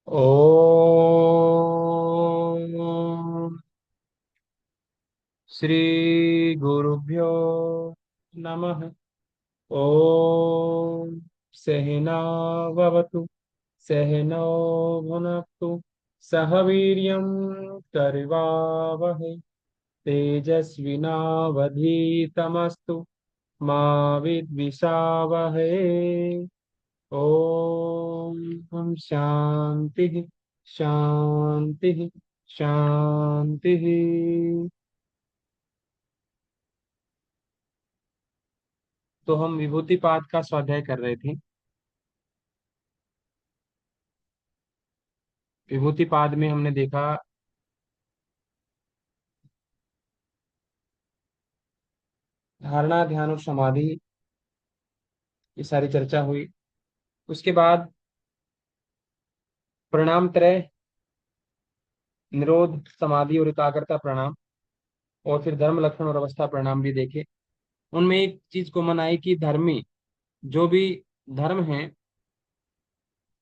ओम श्री गुरुभ्यो नमः। ओम सहनावतु सहनौ भुनक्तु सह वीर्यं करवावहै तेजस्विनावधीतमस्तु मा विद्विषावहै। ओम शांति शांति शांति। तो हम विभूतिपाद का स्वाध्याय कर रहे थे। विभूतिपाद में हमने देखा धारणा ध्यान और समाधि, ये सारी चर्चा हुई। उसके बाद प्रणाम त्रय, निरोध समाधि और एकाग्रता प्रणाम, और फिर धर्म लक्षण और अवस्था प्रणाम भी देखे। उनमें एक चीज कॉमन आई कि धर्मी जो भी धर्म हैं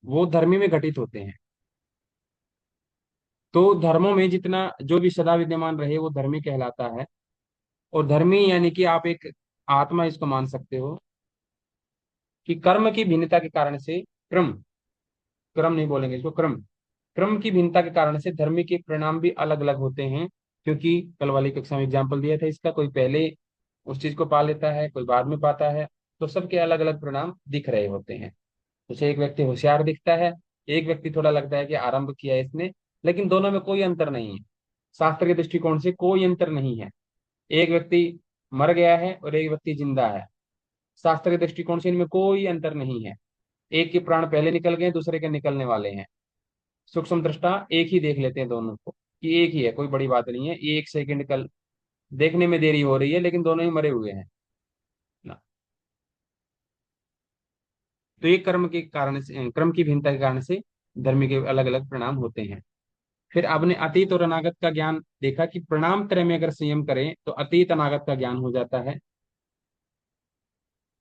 वो धर्मी में घटित होते हैं। तो धर्मों में जितना जो भी सदा विद्यमान रहे वो धर्मी कहलाता है। और धर्मी यानी कि आप एक आत्मा इसको मान सकते हो कि कर्म की भिन्नता के कारण से क्रम, क्रम नहीं बोलेंगे इसको, क्रम, क्रम की भिन्नता के कारण से धर्मी के परिणाम भी अलग अलग होते हैं। क्योंकि कल वाली कक्षा में एग्जाम्पल दिया था इसका, कोई पहले उस चीज को पा लेता है, कोई बाद में पाता है। तो सबके अलग अलग परिणाम दिख रहे होते हैं। जैसे एक व्यक्ति होशियार दिखता है, एक व्यक्ति थोड़ा लगता है कि आरंभ किया है इसने, लेकिन दोनों में कोई अंतर नहीं है। शास्त्र के दृष्टिकोण से कोई अंतर नहीं है। एक व्यक्ति मर गया है और एक व्यक्ति जिंदा है, शास्त्र के दृष्टिकोण से इनमें कोई अंतर नहीं है। एक के प्राण पहले निकल गए, दूसरे के निकलने वाले हैं। सूक्ष्म दृष्टा एक ही देख लेते हैं दोनों को कि एक ही है, कोई बड़ी बात नहीं है। ये एक सेकंड कल देखने में देरी हो रही है, लेकिन दोनों ही मरे हुए हैं ना। तो ये कर्म के कारण से, क्रम की भिन्नता के कारण से धर्म के अलग अलग परिणाम होते हैं। फिर आपने अतीत और अनागत का ज्ञान देखा कि प्रणाम त्रय में अगर संयम करें तो अतीत अनागत का ज्ञान हो जाता है।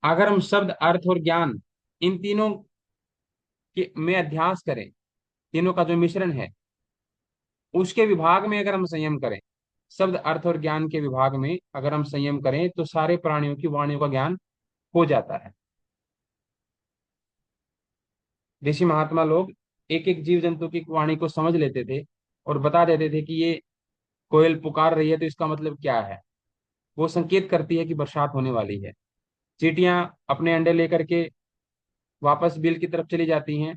अगर हम शब्द अर्थ और ज्ञान इन तीनों के में अध्यास करें, तीनों का जो मिश्रण है उसके विभाग में अगर हम संयम करें, शब्द अर्थ और ज्ञान के विभाग में अगर हम संयम करें तो सारे प्राणियों की वाणियों का ज्ञान हो जाता है। ऋषि महात्मा लोग एक एक जीव जंतु की वाणी को समझ लेते थे और बता देते थे कि ये कोयल पुकार रही है तो इसका मतलब क्या है, वो संकेत करती है कि बरसात होने वाली है। चींटियां अपने अंडे लेकर के वापस बिल की तरफ चली जाती हैं,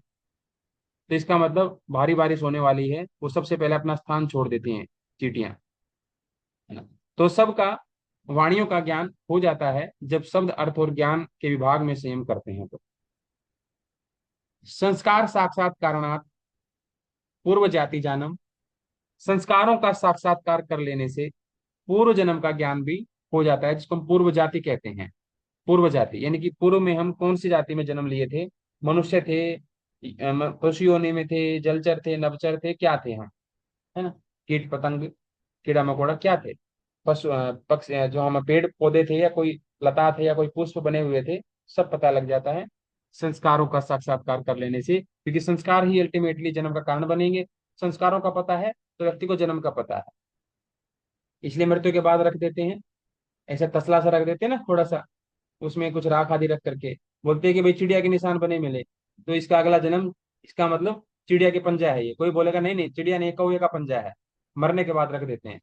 तो इसका मतलब भारी बारिश होने वाली है, वो सबसे पहले अपना स्थान छोड़ देती हैं चींटियां, है ना। तो सबका वाणियों का ज्ञान हो जाता है जब शब्द अर्थ और ज्ञान के विभाग में संयम करते हैं। तो संस्कार साक्षात कारणात पूर्व जाति जानम, संस्कारों का साक्षात्कार कर लेने से पूर्व जन्म का ज्ञान भी हो जाता है, जिसको हम पूर्व जाति कहते हैं। पूर्व जाति यानी कि पूर्व में हम कौन सी जाति में जन्म लिए थे, मनुष्य थे, पशु योनि में थे, जलचर थे, नभचर थे, क्या थे हम, है ना। कीट पतंग, कीड़ा मकोड़ा क्या थे, पशु पक्ष, जो हम पेड़ पौधे थे या कोई लता थे या कोई पुष्प बने हुए थे, सब पता लग जाता है संस्कारों का साक्षात्कार कर लेने से। क्योंकि संस्कार ही अल्टीमेटली जन्म का कारण बनेंगे। संस्कारों का पता है तो व्यक्ति को जन्म का पता है, इसलिए मृत्यु के बाद रख देते हैं, ऐसे तसला सा रख देते हैं ना थोड़ा सा, उसमें कुछ राख आदि रख करके बोलते हैं कि भाई चिड़िया के निशान बने मिले, तो इसका अगला जन्म, इसका मतलब चिड़िया के पंजा है ये। कोई बोलेगा नहीं नहीं चिड़िया नहीं, कौवे का पंजा है, मरने के बाद रख देते हैं।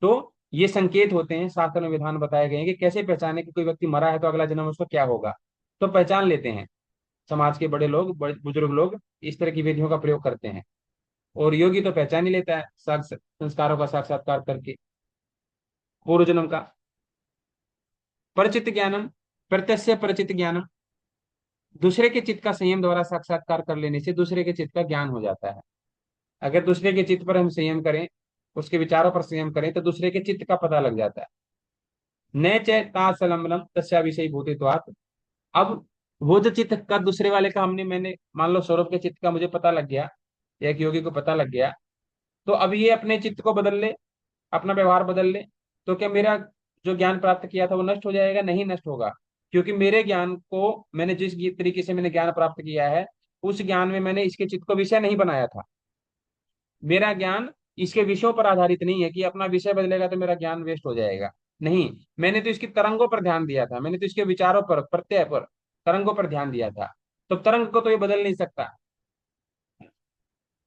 तो ये संकेत होते हैं, शास्त्र में विधान बताए गए हैं कि कैसे पहचाने कि कोई व्यक्ति मरा है तो अगला जन्म उसको क्या होगा। तो पहचान लेते हैं, समाज के बड़े लोग, बड़े बुजुर्ग लोग इस तरह की विधियों का प्रयोग करते हैं। और योगी तो पहचान ही लेता है संस्कारों का साक्षात्कार करके पूर्व जन्म का। परिचित ज्ञानम, प्रत्यक्ष परिचित ज्ञानम, दूसरे के चित्त का संयम द्वारा साक्षात्कार कर लेने से दूसरे के चित्त का ज्ञान हो जाता है। अगर दूसरे के चित्त पर हम संयम करें, उसके विचारों पर संयम करें, तो दूसरे के चित्त का पता लग जाता है। न चेता सलम्बनम तस्या विषय भूतित्वात्। अब वो जो चित्त का दूसरे वाले का, हमने मैंने मान लो सौरभ के चित्त का मुझे पता लग गया या एक योगी को पता लग गया, तो अब ये अपने चित्त को बदल ले, अपना व्यवहार बदल ले, तो क्या मेरा जो ज्ञान प्राप्त किया था वो नष्ट हो जाएगा? नहीं नष्ट होगा। क्योंकि मेरे ज्ञान को मैंने जिस तरीके से मैंने ज्ञान प्राप्त किया है, उस ज्ञान में मैंने इसके चित्त को विषय नहीं बनाया था। मेरा ज्ञान इसके विषयों पर आधारित नहीं है कि अपना विषय बदलेगा तो मेरा ज्ञान वेस्ट हो जाएगा। नहीं, मैंने तो इसकी तरंगों पर ध्यान दिया था, मैंने तो इसके विचारों पर, प्रत्यय पर, तरंगों पर ध्यान दिया था। तो तरंग को तो ये बदल नहीं सकता,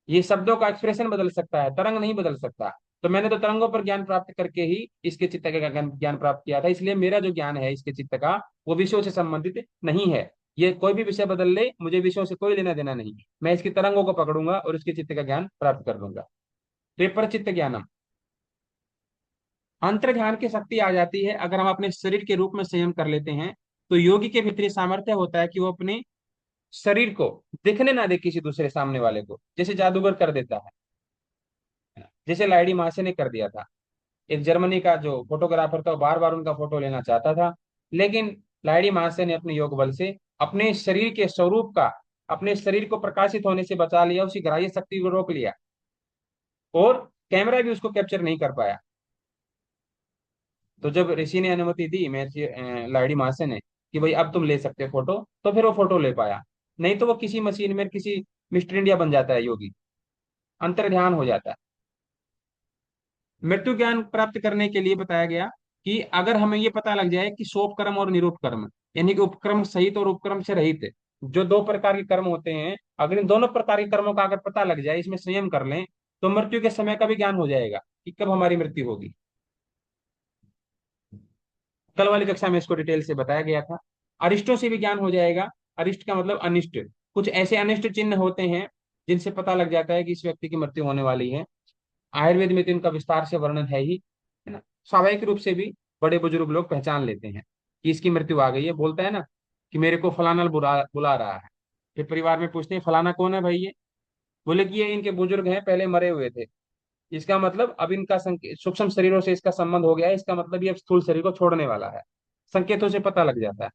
ये शब्दों का एक्सप्रेशन बदल सकता है, तरंग नहीं बदल सकता। तो मैंने तो तरंगों पर ज्ञान प्राप्त करके ही इसके चित्त का ज्ञान प्राप्त किया था, इसलिए मेरा जो ज्ञान है इसके चित्त का, वो विषयों से संबंधित नहीं है। ये कोई भी विषय बदल ले, मुझे विषयों से कोई लेना देना नहीं, मैं इसकी तरंगों को पकड़ूंगा और इसके चित्त का ज्ञान प्राप्त कर लूंगा। तो ये परचित्त ज्ञानम। अंतर ध्यान की शक्ति आ जाती है अगर हम अपने शरीर के रूप में संयम कर लेते हैं। तो योगी के भीतर ये सामर्थ्य होता है कि वो अपने शरीर को दिखने ना दे किसी दूसरे सामने वाले को, जैसे जादूगर कर देता है, जैसे लाइडी मासे ने कर दिया था। एक जर्मनी का जो फोटोग्राफर था, वो बार बार उनका फोटो लेना चाहता था, लेकिन लाइडी मासे ने अपने योग बल से अपने शरीर के स्वरूप का, अपने शरीर को प्रकाशित होने से बचा लिया, उसकी ग्राह्य शक्ति को रोक लिया, और कैमरा भी उसको कैप्चर नहीं कर पाया। तो जब ऋषि ने अनुमति दी लाइडी महाशय ने कि भाई अब तुम ले सकते हो फोटो, तो फिर वो फोटो ले पाया। नहीं तो वो किसी मशीन में किसी मिस्टर इंडिया बन जाता है योगी, अंतर ध्यान हो जाता है। मृत्यु ज्ञान प्राप्त करने के लिए बताया गया कि अगर हमें ये पता लग जाए कि सोपकर्म और निरुपकर्म, यानी कि उपक्रम सहित और उपक्रम से रहित, जो दो प्रकार के कर्म होते हैं, अगर इन दोनों प्रकार के कर्मों का अगर पता लग जाए, इसमें संयम कर लें, तो मृत्यु के समय का भी ज्ञान हो जाएगा कि कब हमारी मृत्यु होगी। कल वाली कक्षा में इसको डिटेल से बताया गया था। अरिष्टों से भी ज्ञान हो जाएगा। अरिष्ट का मतलब अनिष्ट, कुछ ऐसे अनिष्ट चिन्ह होते हैं जिनसे पता लग जाता है कि इस व्यक्ति की मृत्यु होने वाली है। आयुर्वेद में तो इनका विस्तार से वर्णन है ही, है ना। स्वाभाविक रूप से भी बड़े बुजुर्ग लोग पहचान लेते हैं कि इसकी मृत्यु आ गई है। बोलता है ना कि मेरे को फलाना बुला बुला रहा है, फिर परिवार में पूछते हैं फलाना कौन है भाई ये, बोले कि ये इनके बुजुर्ग हैं, पहले मरे हुए थे। इसका मतलब अब इनका सूक्ष्म शरीरों से इसका संबंध हो गया है, इसका मतलब ये अब स्थूल शरीर को छोड़ने वाला है। संकेतों से पता लग जाता है।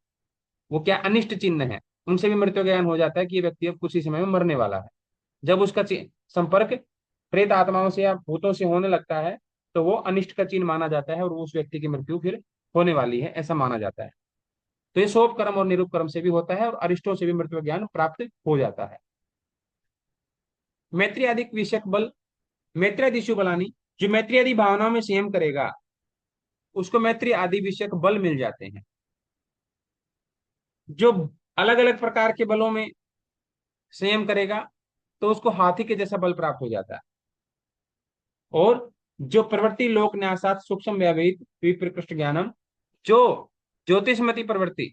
वो क्या अनिष्ट चिन्ह है, उनसे भी मृत्यु ज्ञान हो जाता है कि ये व्यक्ति अब कुछ ही समय में मरने वाला है। जब उसका संपर्क प्रेत आत्माओं से या भूतों से होने लगता है, तो वो अनिष्ट का चिन्ह माना जाता है और उस व्यक्ति की मृत्यु फिर होने वाली है, ऐसा माना जाता है। तो ये शोभ कर्म और निरूप कर्म से भी होता है और अरिष्टों से भी मृत्यु ज्ञान प्राप्त हो जाता है। मैत्री आदि विषयक बल, मैत्रियादिशु बलानी, जो मैत्री आदि भावनाओं में संयम करेगा, उसको मैत्री आदि विषयक बल मिल जाते हैं। जो अलग अलग प्रकार के बलों में संयम करेगा, तो उसको हाथी के जैसा बल प्राप्त हो जाता है। और जो प्रवृत्ति लोक न्यासात सूक्ष्म व्यवहित विप्रकृष्ट ज्ञानम, जो ज्योतिषमती प्रवृत्ति,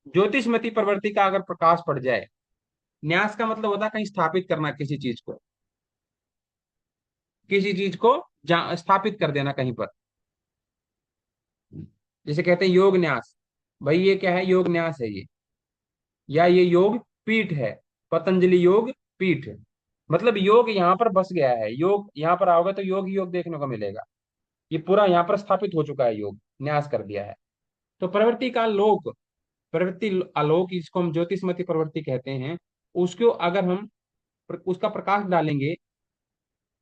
ज्योतिषमती प्रवृत्ति का अगर प्रकाश पड़ जाए, न्यास का मतलब होता है कहीं स्थापित करना किसी चीज को, किसी चीज को स्थापित कर देना कहीं पर। जैसे कहते हैं योग न्यास, भाई ये क्या है, योग न्यास है ये, या ये योग पीठ है, पतंजलि योग पीठ। मतलब योग यहाँ पर बस गया है, योग यहाँ पर आओगे तो योग ही योग देखने को मिलेगा। ये पूरा यहाँ पर स्थापित हो चुका है, योग न्यास कर दिया है। तो प्रवृत्ति का लोक, प्रवृत्ति आलोक, इसको हम ज्योतिषमती प्रवृत्ति कहते हैं। उसको अगर हम उसका प्रकाश डालेंगे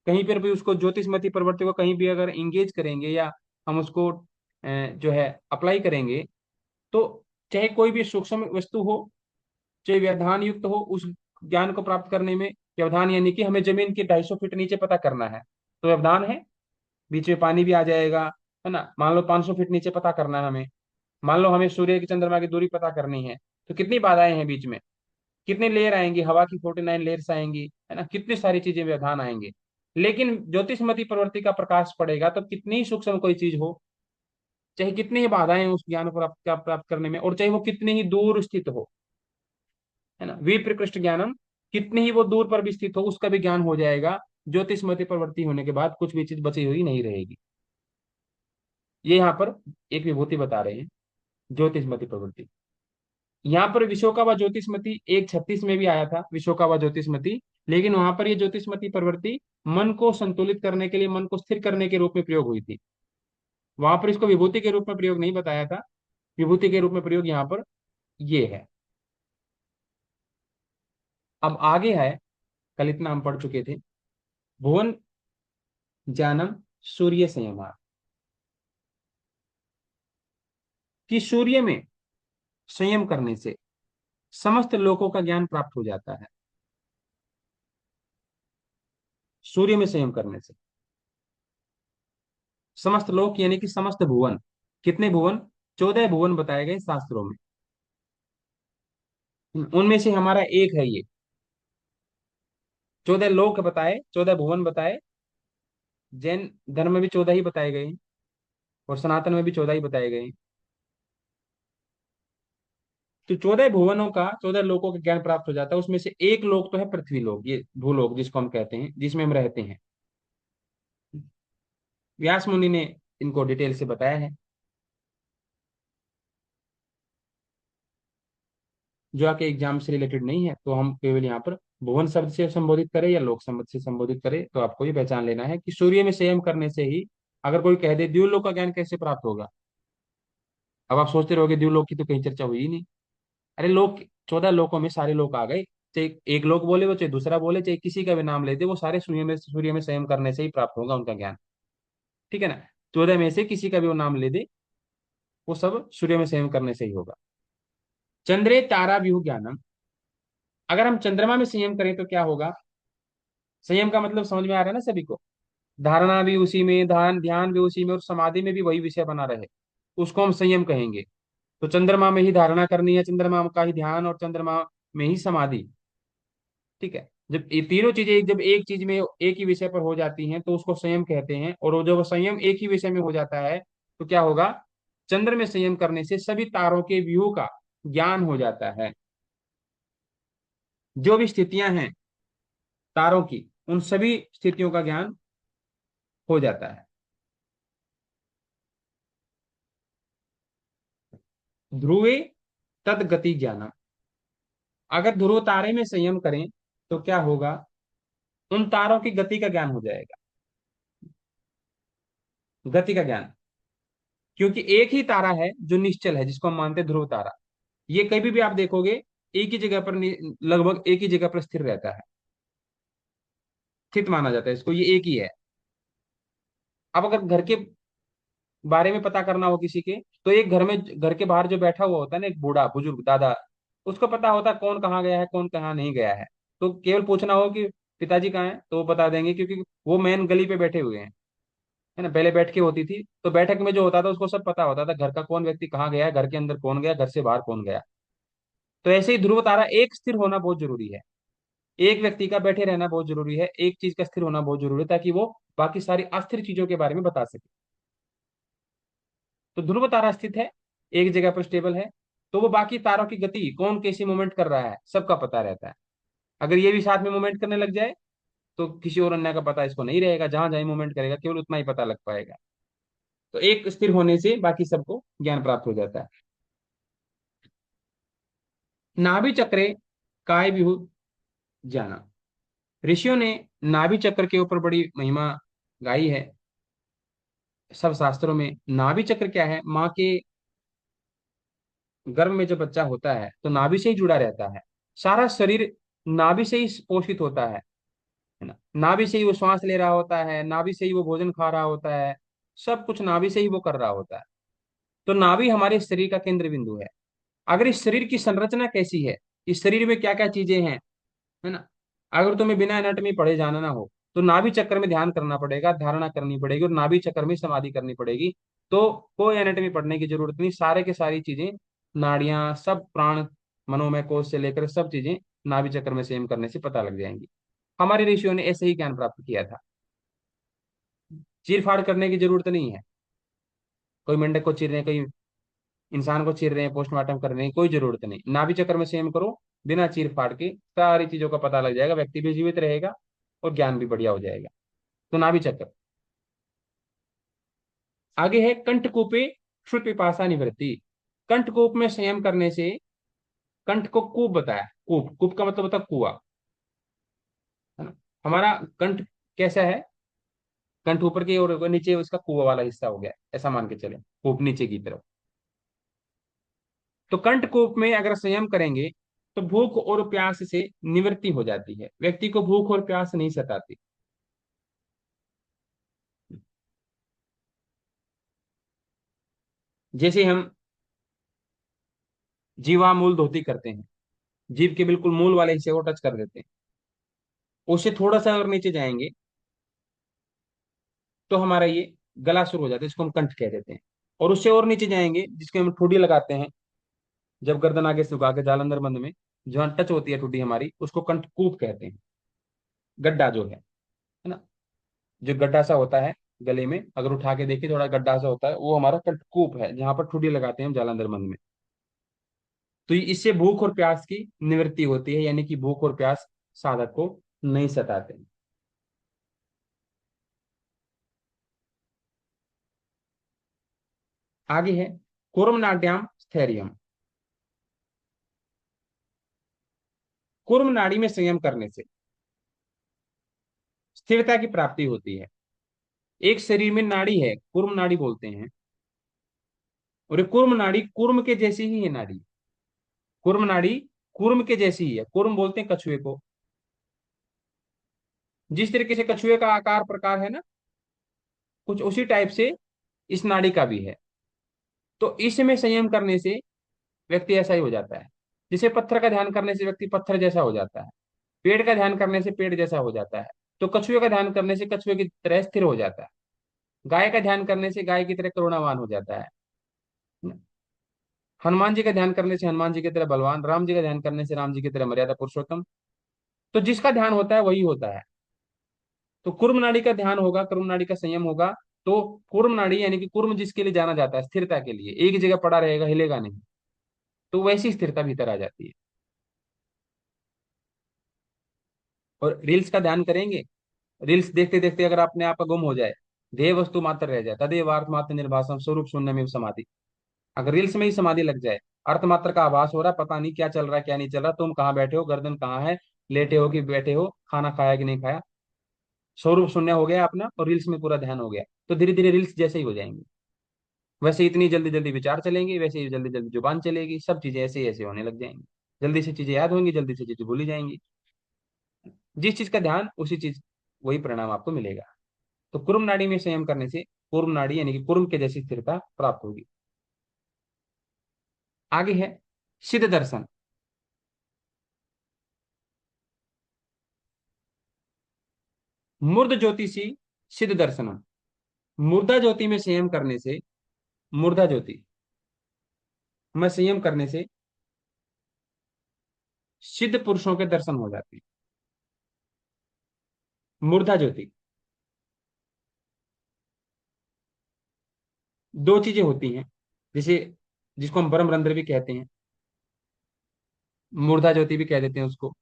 कहीं पर भी, उसको ज्योतिषमती प्रवृत्ति को कहीं भी अगर इंगेज करेंगे, या हम उसको जो है अप्लाई करेंगे, तो चाहे कोई भी सूक्ष्म वस्तु हो, चाहे व्यवधान युक्त हो, उस ज्ञान को प्राप्त करने में, व्यवधान यानी कि हमें जमीन के 250 फीट नीचे पता करना है, तो व्यवधान है, बीच में पानी भी आ जाएगा, है ना। मान लो 500 फीट नीचे पता करना है हमें, मान लो हमें सूर्य की चंद्रमा की दूरी पता करनी है, तो कितनी बाधाएं हैं बीच में, कितनी लेयर आएंगी, हवा की 49 लेयर्स आएंगी, है ना, कितनी सारी चीजें व्यवधान आएंगे। लेकिन ज्योतिषमती प्रवृत्ति का प्रकाश पड़ेगा तो कितनी ही सूक्ष्म कोई चीज हो, चाहे कितनी ही बाधाएं उस ज्ञान को प्राप्त करने में, और चाहे वो कितनी ही दूर स्थित हो, है ना, विप्रकृष्ट ज्ञानम, कितनी ही वो दूर पर भी स्थित हो, उसका भी ज्ञान हो जाएगा। ज्योतिषमती प्रवृत्ति होने के बाद कुछ भी चीज बची हुई नहीं रहेगी। ये यहाँ पर एक विभूति बता रहे हैं, ज्योतिषमती प्रवृत्ति। यहाँ पर विशोका व ज्योतिषमती 1:36 में भी आया था, विशोका व ज्योतिषमती, लेकिन वहां पर ये ज्योतिषमती प्रवृत्ति मन को संतुलित करने के लिए, मन को स्थिर करने के रूप में प्रयोग हुई थी। वहां पर इसको विभूति के रूप में प्रयोग नहीं बताया था। विभूति के रूप में प्रयोग यहाँ पर ये है। अब आगे है, कल इतना हम पढ़ चुके थे, भुवन जानम सूर्य संयमा, कि सूर्य में संयम करने से समस्त लोकों का ज्ञान प्राप्त हो जाता है सूर्य में संयम करने से। समस्त लोक यानी कि समस्त भुवन। कितने भुवन? 14 भुवन बताए गए शास्त्रों में। उनमें से हमारा एक है ये। 14 लोक बताए, 14 भुवन बताए। जैन धर्म में भी 14 ही बताए गए हैं, और सनातन में भी 14 ही बताए गए हैं। तो 14 भुवनों का, 14 लोकों का ज्ञान प्राप्त हो जाता है। उसमें से एक लोक तो है पृथ्वी लोक, ये भूलोक जिसको हम कहते हैं, जिसमें हम रहते हैं। व्यास मुनि ने इनको डिटेल से बताया है। जो आपके एग्जाम से रिलेटेड नहीं है, तो हम केवल यहाँ पर भुवन शब्द से संबोधित करें या लोक शब्द से संबोधित करें, तो आपको ये पहचान लेना है कि सूर्य में संयम करने से ही, अगर कोई कह दे द्युलोक का ज्ञान कैसे प्राप्त होगा, अब आप सोचते रहोगे द्युलोक की तो कहीं चर्चा हुई ही नहीं। अरे लोक, 14 लोकों में सारे लोग आ गए। चाहे एक लोक बोले वो, चाहे दूसरा बोले, चाहे किसी का भी नाम ले दे, वो सारे सूर्य में संयम करने से ही प्राप्त होगा उनका ज्ञान। ठीक है ना? 14 में से किसी का भी वो नाम ले दे, वो सब सूर्य में संयम करने से ही होगा। चंद्रे तारा व्यू ज्ञानम। अगर हम चंद्रमा में संयम करें तो क्या होगा? संयम का मतलब समझ में आ रहा है ना सभी को? धारणा भी उसी में, ध्यान ध्यान भी उसी में, और समाधि में भी वही विषय बना रहे, उसको हम संयम कहेंगे। तो चंद्रमा में ही धारणा करनी है, चंद्रमा का ही ध्यान, और चंद्रमा में ही समाधि। ठीक है? जब ये तीनों चीजें जब एक चीज में, एक ही विषय पर हो जाती हैं, तो उसको संयम कहते हैं। और वो जब संयम एक ही विषय में हो जाता है, तो क्या होगा? चंद्र में संयम करने से सभी तारों के व्यू का ज्ञान हो जाता है। जो भी स्थितियां हैं तारों की, उन सभी स्थितियों का ज्ञान हो जाता है। ध्रुवे तद गति ज्ञान। अगर ध्रुव तारे में संयम करें तो क्या होगा? उन तारों की गति का ज्ञान हो जाएगा। गति का ज्ञान, क्योंकि एक ही तारा है जो निश्चल है, जिसको हम मानते हैं ध्रुव तारा। ये कभी भी आप देखोगे, एक ही जगह पर लगभग एक ही जगह पर स्थिर रहता है, स्थित माना जाता है इसको, ये एक ही है। अब अगर घर के बारे में पता करना हो किसी के, तो एक घर में, घर के बाहर जो बैठा हुआ होता है ना, एक बूढ़ा बुजुर्ग दादा, उसको पता होता है कौन कहाँ गया है, कौन कहाँ नहीं गया है। तो केवल पूछना हो कि पिताजी कहाँ हैं, तो वो बता देंगे, क्योंकि वो मेन गली पे बैठे हुए हैं। है ना? पहले बैठ के होती थी, तो बैठक में जो होता था उसको सब पता होता था, घर का कौन व्यक्ति कहाँ गया है, घर के अंदर कौन गया, घर से बाहर कौन गया। तो ऐसे ही ध्रुव तारा एक स्थिर होना बहुत जरूरी है। एक व्यक्ति का बैठे रहना बहुत जरूरी है, एक चीज का स्थिर होना बहुत जरूरी है, ताकि वो बाकी सारी अस्थिर चीजों के बारे में बता सके। तो ध्रुव तारा स्थित है, एक जगह पर स्टेबल है, तो वो बाकी तारों की गति, कौन कैसी मूवमेंट कर रहा है, सबका पता रहता है। अगर ये भी साथ में मूवमेंट करने लग जाए, तो किसी और अन्य का पता इसको नहीं रहेगा, जहां जहां मूवमेंट करेगा केवल उतना ही पता लग पाएगा। तो एक स्थिर होने से बाकी सबको ज्ञान प्राप्त हो जाता है। नाभि चक्रे काय विहु जाना। ऋषियों ने नाभि चक्र के ऊपर बड़ी महिमा गाई है। सब शास्त्रों में नाभि चक्र क्या है? माँ के गर्भ में जब बच्चा होता है तो नाभि से ही जुड़ा रहता है। सारा शरीर नाभि से ही पोषित होता है ना? नाभि से ही वो श्वास ले रहा होता है, नाभि से ही वो भोजन खा रहा होता है, सब कुछ नाभि से ही वो कर रहा होता है। तो नाभि हमारे शरीर का केंद्र बिंदु है। अगर इस शरीर की संरचना कैसी है, इस शरीर में क्या क्या चीजें हैं, है ना? अगर तुम्हें बिना एनाटॉमी पढ़े जाना ना हो, तो नाभि चक्र में ध्यान करना पड़ेगा, धारणा करनी पड़ेगी, और नाभि चक्र में समाधि करनी पड़ेगी। तो कोई एनाटॉमी पढ़ने की जरूरत नहीं, सारे के सारी चीजें, नाड़ियां, सब प्राण, मनोमय कोश से लेकर सब चीजें नाभि चक्र में संयम करने से पता लग जाएंगी। हमारे ऋषियों ने ऐसे ही ज्ञान प्राप्त किया था। चीर फाड़ करने की जरूरत नहीं है। कोई मेंढक को चीर रहे हैं, कोई इंसान को चीर रहे हैं, पोस्टमार्टम कर रहे हैं, कोई जरूरत नहीं। नाभि चक्र में संयम करो, बिना चीर फाड़ के सारी चीजों का पता लग जाएगा, व्यक्ति भी जीवित रहेगा और ज्ञान भी बढ़िया हो जाएगा। तो नाभि चक्र। आगे है कंठकूपे क्षुत पिपासा निवृत्ति। कंठकूप में संयम करने से, कंठ को कूप बताया, कूप, कूप का मतलब होता है कुआं, है ना? हमारा कंठ कैसा है? कंठ ऊपर की और नीचे उसका कुआं वाला हिस्सा हो गया, ऐसा मान के चले, कूप नीचे की तरफ। तो कंठकूप में अगर संयम करेंगे, तो भूख और प्यास से निवृत्ति हो जाती है, व्यक्ति को भूख और प्यास नहीं सताती। जैसे हम जीवामूल धोती करते हैं, जीभ के बिल्कुल मूल वाले हिस्से को टच कर देते हैं। उससे थोड़ा सा अगर नीचे जाएंगे तो हमारा ये गला शुरू हो जाता है, इसको हम कंठ कह देते हैं। और उससे और नीचे जाएंगे, जिसके हम ठुड्डी लगाते हैं, जब गर्दन आगे से झुका के जालंधर बंद में जहाँ टच होती है ठुड्डी हमारी, उसको कंठकूप कहते हैं। गड्ढा जो है ना, जो गड्ढा सा होता है गले में, अगर उठा के देखिए थोड़ा गड्ढा सा होता है, वो हमारा कंठकूप है, जहां पर ठुड्डी लगाते हैं हम जालंधर बंद में। तो इससे भूख और प्यास की निवृत्ति होती है, यानी कि भूख और प्यास साधक को नहीं सताते। आगे है कूर्म नाड्याम स्थैर्यम। कूर्म नाड़ी में संयम करने से स्थिरता की प्राप्ति होती है। एक शरीर में नाड़ी है, कूर्म नाड़ी बोलते हैं, और ये कूर्म नाड़ी कूर्म के जैसी ही है नाड़ी। कूर्म नाड़ी कूर्म के जैसी ही है, कूर्म बोलते हैं कछुए को। जिस तरीके से कछुए का आकार प्रकार है ना, कुछ उसी टाइप से इस नाड़ी का भी है। तो इसमें संयम करने से व्यक्ति ऐसा ही हो जाता है। जैसे पत्थर का ध्यान करने से व्यक्ति पत्थर जैसा हो जाता है, पेड़ का ध्यान करने से पेड़ जैसा हो जाता है, तो कछुए का ध्यान करने से कछुए की तरह स्थिर हो जाता है। गाय का ध्यान करने से गाय की तरह करुणावान हो जाता है। हनुमान जी का ध्यान करने से हनुमान जी की तरह बलवान, राम जी का ध्यान करने से राम जी की तरह मर्यादा पुरुषोत्तम। तो जिसका ध्यान होता है वही होता है। तो कुर्म नाड़ी का ध्यान होगा, कुर्म नाड़ी का संयम होगा, तो कुर्म नाड़ी यानी कि कुर्म जिसके लिए जाना जाता है स्थिरता के लिए, एक जगह पड़ा रहेगा हिलेगा नहीं, तो वैसी स्थिरता भीतर आ जाती है। और रील्स का ध्यान करेंगे, रील्स देखते देखते अगर अपने आप का गुम हो जाए, देह वस्तु मात्र रह जाए, तदेव अर्थ मात्र निर्भासम स्वरूप शून्य में समाधि। अगर रील्स में ही समाधि लग जाए, अर्थ मात्र का आभास हो रहा, पता नहीं क्या चल रहा है क्या नहीं चल रहा, तुम कहाँ बैठे हो, गर्दन कहाँ है, लेटे हो कि बैठे हो, खाना खाया कि नहीं खाया, स्वरूप शून्य हो गया अपना, और रील्स में पूरा ध्यान हो गया, तो धीरे धीरे रील्स जैसे ही हो जाएंगे। वैसे इतनी जल्दी जल्दी विचार चलेंगे, वैसे ही जल्दी जल्दी जुबान चलेगी, सब चीजें ऐसे ही ऐसे होने लग जाएंगी। जल्दी से चीजें याद होंगी, जल्दी से चीजें भूली जाएंगी। जिस चीज का ध्यान उसी चीज, वही परिणाम आपको मिलेगा। तो कुर्म नाड़ी में संयम करने से कुर्म नाड़ी यानी कि कुर्म के जैसी स्थिरता प्राप्त होगी। आगे है सिद्ध दर्शन। मूर्ध ज्योतिषी सिद्ध दर्शनम। मूर्धा ज्योति में संयम करने से, मूर्धा ज्योति में संयम करने से सिद्ध पुरुषों के दर्शन हो जाते हैं। मूर्धा ज्योति, दो चीजें होती हैं, जैसे जिसको हम ब्रह्म रंध्र भी कहते हैं, मूर्धा ज्योति भी कह देते हैं उसको,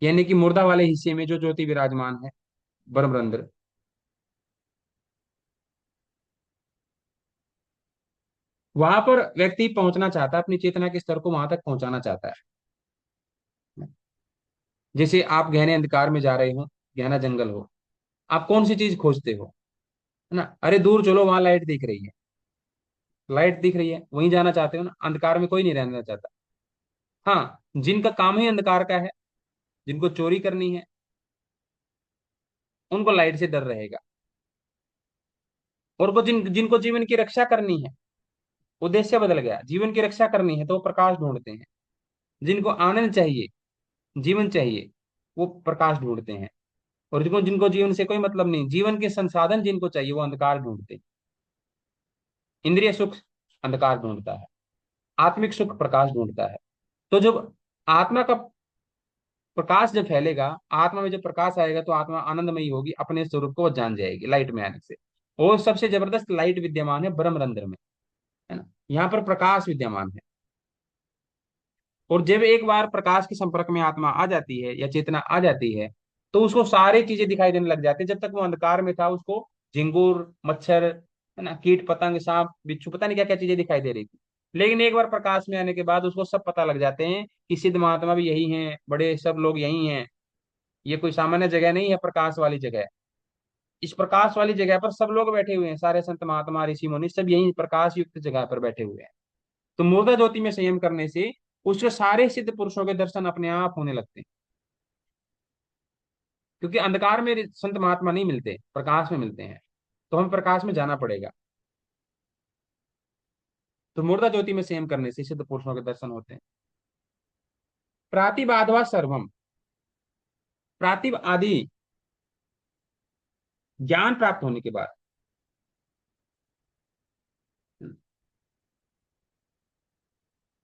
यानी कि मुर्दा वाले हिस्से में जो ज्योति विराजमान है, ब्रह्म रंध्र, वहां पर व्यक्ति पहुंचना चाहता है, अपनी चेतना के स्तर को वहां तक पहुंचाना चाहता है। जैसे आप गहने अंधकार में जा रहे हो, गहना जंगल हो, आप कौन सी चीज खोजते हो, है ना, अरे दूर चलो वहां लाइट दिख रही है, लाइट दिख रही है वहीं जाना चाहते हो ना, अंधकार में कोई नहीं रहना चाहता। हाँ, जिनका काम ही अंधकार का है, जिनको चोरी करनी है, उनको लाइट से डर रहेगा। और वो जिनको जीवन की रक्षा करनी है, उद्देश्य बदल गया, जीवन की रक्षा करनी है तो वो प्रकाश ढूंढते हैं। जिनको आनंद चाहिए, जीवन चाहिए, वो प्रकाश ढूंढते हैं। और जिनको जिनको जीवन से कोई मतलब नहीं, जीवन के संसाधन जिनको चाहिए, वो अंधकार ढूंढते हैं। इंद्रिय सुख अंधकार ढूंढता है, आत्मिक सुख प्रकाश ढूंढता है। तो जब आत्मा का प्रकाश जब फैलेगा, आत्मा में जब प्रकाश आएगा, तो आत्मा आनंदमयी होगी, अपने स्वरूप को वो जान जाएगी लाइट में आने से। और सबसे जबरदस्त लाइट विद्यमान है ब्रह्म रंध्र में, है ना, यहाँ पर प्रकाश विद्यमान है। और जब एक बार प्रकाश के संपर्क में आत्मा आ जाती है या चेतना आ जाती है, तो उसको सारी चीजें दिखाई देने लग जाती है। जब तक वो अंधकार में था, उसको झिंगुर मच्छर, है ना, कीट पतंग सांप बिच्छू पता नहीं क्या क्या चीजें दिखाई दे रही थी। लेकिन एक बार प्रकाश में आने के बाद उसको सब पता लग जाते हैं कि सिद्ध महात्मा भी यही हैं, बड़े सब लोग यही हैं, ये कोई सामान्य जगह नहीं है, प्रकाश वाली जगह। इस प्रकाश वाली जगह पर सब लोग बैठे हुए हैं, सारे संत महात्मा ऋषि मुनि सब यही प्रकाश युक्त जगह पर बैठे हुए हैं। तो मूर्धा ज्योति में संयम करने से उसके सारे सिद्ध पुरुषों के दर्शन अपने आप होने लगते हैं। क्योंकि अंधकार में संत महात्मा नहीं मिलते, प्रकाश में मिलते हैं, तो हमें प्रकाश में जाना पड़ेगा। तो मूर्धा ज्योति में संयम करने से सिद्ध पुरुषों के दर्शन होते हैं। प्रातिबाधवा सर्वम, प्रातिब आदि ज्ञान प्राप्त होने के बाद,